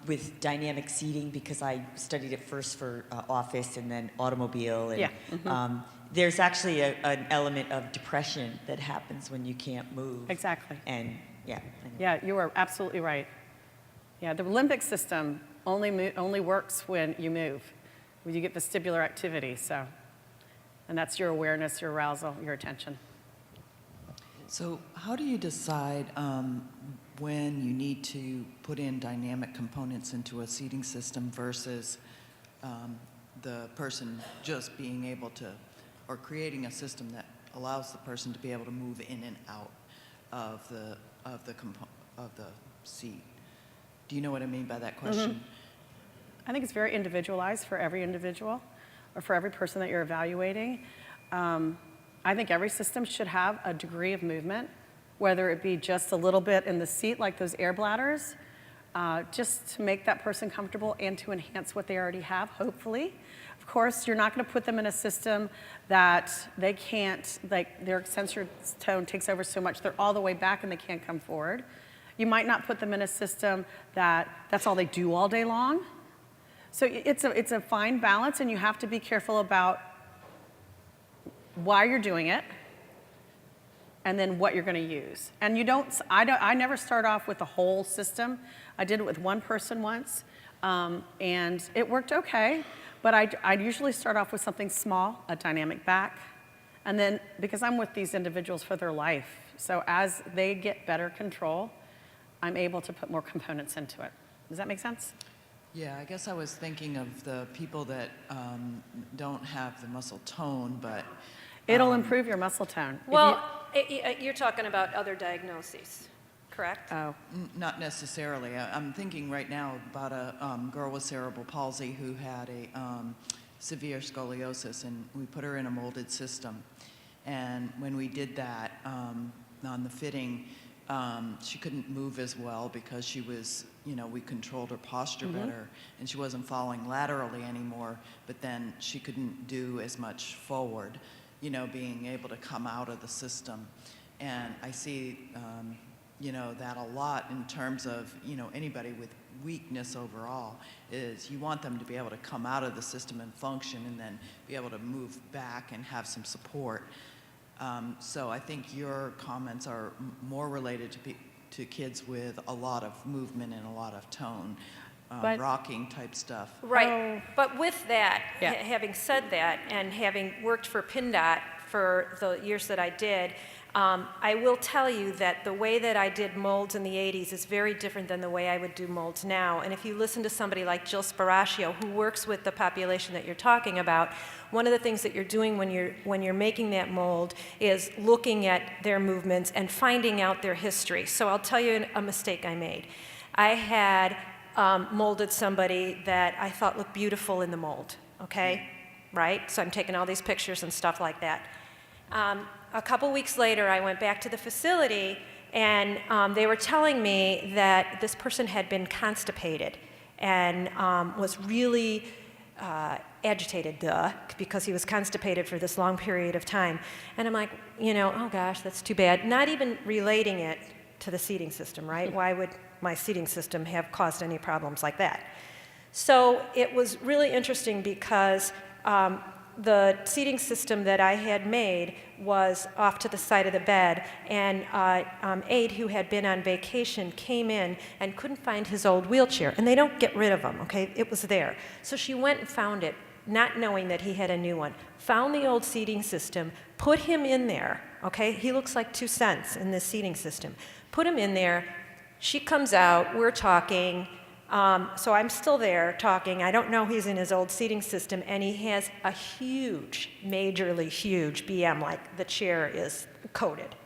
S16: with dynamic seating, because I studied it first for office and then automobile, and there's actually an element of depression that happens when you can't move.
S2: Exactly.
S16: And
S2: yeah, you are absolutely right. Yeah, the limbic system only works when you move, when you get vestibular activity. So. And that's your awareness, your arousal, your attention.
S17: So how do you decide when you need to put in dynamic components into a seating system versus the person just being able to, or creating a system that allows the person to be able to move in and out of the seat? Do you know what I mean by that question?
S2: I think it's very individualized for every individual, or for every person that you're evaluating. I think every system should have a degree of movement, whether it be just a little bit in the seat, like those air bladders, just to make that person comfortable and to enhance what they already have, hopefully. Of course, you're not going to put them in a system that they can't, like their sensory tone takes over so much, they're all the way back and they can't come forward. You might not put them in a system that's all they do all day long. So it's a fine balance, and you have to be careful about why you're doing it and then what you're going to use. And I never start off with the whole system. I did it with one person once, and it worked okay, but I'd usually start off with something small, a dynamic back, and then, because I'm with these individuals for their life, so as they get better control, I'm able to put more components into it. Does that make sense?
S17: Yeah, I guess I was thinking of the people that don't have the muscle tone, but...
S2: It'll improve your muscle tone.
S3: Well, you're talking about other diagnoses, correct?
S2: Oh.
S17: Not necessarily. I'm thinking right now about a girl with cerebral palsy who had a severe scoliosis, and we put her in a molded system. And when we did that on the fitting, she couldn't move as well because she was, we controlled her posture better, and she wasn't falling laterally anymore, but then she couldn't do as much forward, being able to come out of the system. And I see, you know, that a lot in terms of, you know, anybody with weakness overall is you want them to be able to come out of the system and function and then be able to move back and have some support. So I think your comments are more related to kids with a lot of movement and a lot of tone, rocking type stuff.
S3: Right, but with that, having said that, and having worked for PNDOT for the years that I did, I will tell you that the way that I did molds in the 80s is very different than the way I would do molds now. And if you listen to somebody like Jill Sparacchio, who works with the population that you're talking about, one of the things that you're doing when you're making that mold is looking at their movements and finding out their history. So I'll tell you a mistake I made. I had molded somebody that I thought looked beautiful in the mold, okay? Right? So I'm taking all these pictures and stuff like that. A couple weeks later, I went back to the facility, and they were telling me that this person had been constipated and was really agitated, because he was constipated for this long period of time. And I'm like, you know, oh gosh, that's too bad. Not even relating it to the seating system, right? Why would my seating system have caused any problems like that? So it was really interesting because the seating system that I had made was off to the side of the bed, and aide who had been on vacation came in and couldn't find his old wheelchair, and they don't get rid of them, okay? It was there. So she went and found it, not knowing that he had a new one, found the old seating system, put him in there, okay? He looks like 2 cents in this seating system. Put him in there. She comes out, we're talking. So I'm still there talking. I don't know he's in his old seating system, and he has a huge, majorly huge BM, like the chair is coated.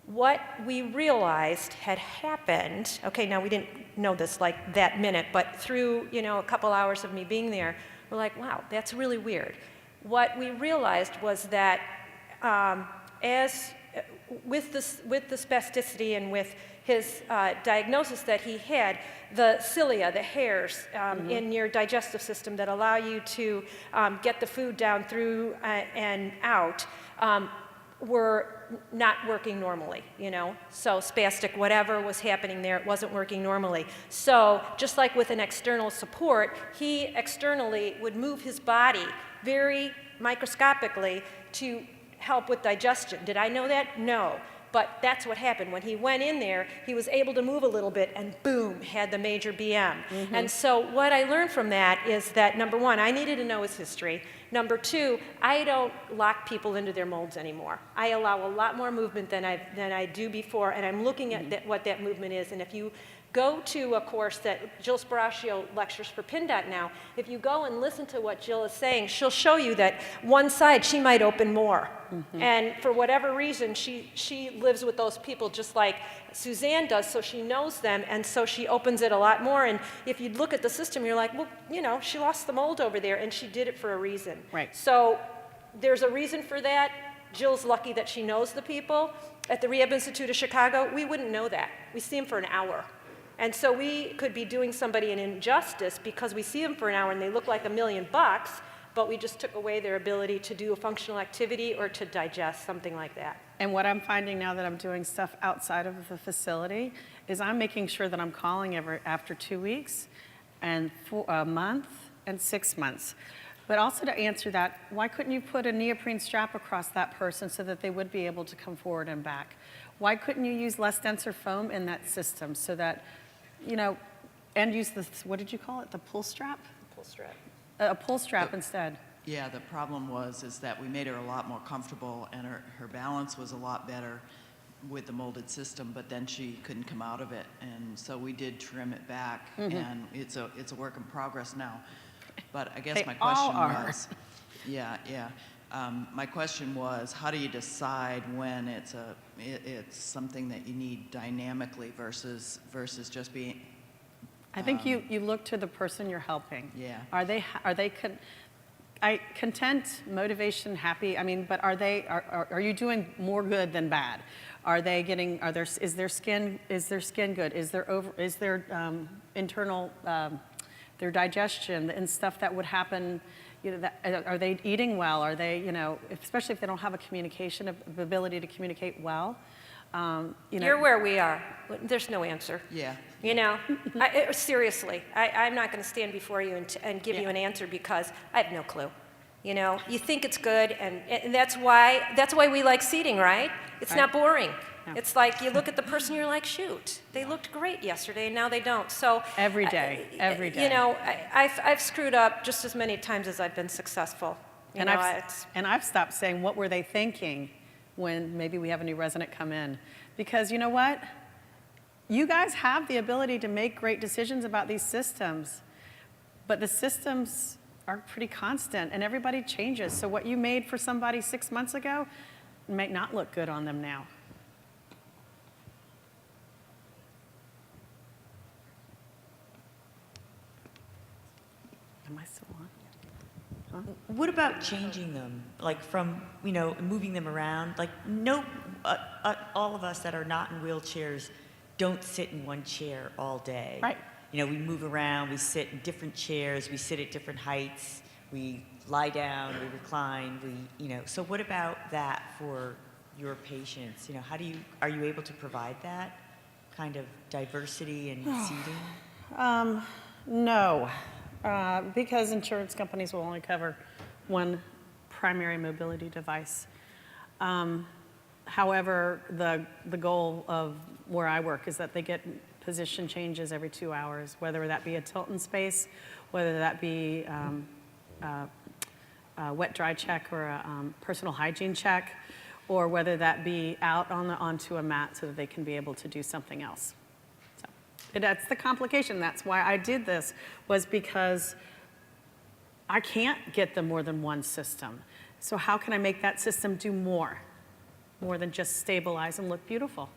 S3: What we realized had happened, okay, now we didn't know this like that minute, but through, you know, a couple hours of me being there, we're like, wow, that's really weird. What we realized was that with the spasticity and with his diagnosis that he had, the cilia, the hairs in your digestive system that allow you to get the food down through and out were not working normally, you know? So spastic, whatever was happening there, it wasn't working normally. So just like with an external support, he externally would move his body very microscopically to help with digestion. Did I know that? No. But that's what happened. When he went in there, he was able to move a little bit, and boom, had the major BM. And so what I learned from that is that, number one, I needed to know his history. Number two, I don't lock people into their molds anymore. I allow a lot more movement than I do before, and I'm looking at what that movement is. And if you go to a course that Jill Sparacchio lectures for PNDOT now, if you go and listen to what Jill is saying, she'll show you that one side she might open more. And for whatever reason, she lives with those people just like Suzanne does, so she knows them, and so she opens it a lot more. And if you look at the system, you're like, well, you know, she lost the mold over there, and she did it for a reason.
S2: Right.
S3: So there's a reason for that. Jill's lucky that she knows the people. At the Rehab Institute of Chicago, we wouldn't know that. We see them for an hour. And so we could be doing somebody an injustice because we see them for an hour and they look like $1 million, but we just took away their ability to do a functional activity or to digest, something like that.
S2: And what I'm finding now that I'm doing stuff outside of the facility is I'm making sure that I'm calling after 2 weeks and a month and 6 months. But also to answer that, why couldn't you put a neoprene strap across that person so that they would be able to come forward and back? Why couldn't you use less denser foam in that system so that, you know, and use the, what did you call it, the pull strap?
S3: Pull strap.
S2: A pull strap instead.
S17: Yeah, the problem is that we made her a lot more comfortable, and her balance was a lot better with the molded system, but then she couldn't come out of it, and so we did trim it back, and it's a work in progress now. But I guess my question was, my question was, how do you decide when it's something that you need dynamically versus just being?
S2: I think you look to the person you're helping.
S17: Yeah.
S2: Are they content, motivation, happy? I mean, but are you doing more good than bad? Are they getting? Is their skin good? Is their internal their digestion, and stuff that would happen. Are they eating well? Are they, especially if they don't have a communication ability to communicate well.
S3: You're where we are. There's no answer.
S17: Yeah.
S3: Seriously, I'm not going to stand before you and give you an answer because I have no clue. You think it's good, and that's why we like seating, right? It's not boring. No. It's like you look at the person, you're like, shoot, they looked great yesterday, and now they don't. So
S2: every day.
S3: I've screwed up just as many times as I've been successful.
S2: And I've stopped saying, what were they thinking when maybe we have a new resident come in? Because you know what? You guys have the ability to make great decisions about these systems, but the systems are pretty constant, and everybody changes. So what you made for somebody 6 months ago might not look good on them now. Am I still on? Huh?
S16: What about changing them? Like from, moving them around? Like all of us that are not in wheelchairs don't sit in one chair all day.
S2: Right.
S16: We move around, we sit in different chairs, we sit at different heights, we lie down, we recline, so what about that for your patients? Are you able to provide that kind of diversity and seating?
S2: No. Because insurance companies will only cover one primary mobility device. However, the goal of where I work is that they get position changes every 2 hours, whether that be a tilt in space, whether that be a wet-dry check or a personal hygiene check, or whether that be out onto a mat so that they can be able to do something else. That's the complication. That's why I did this, was because I can't get them more than one system. So how can I make that system do more than just stabilize and look beautiful?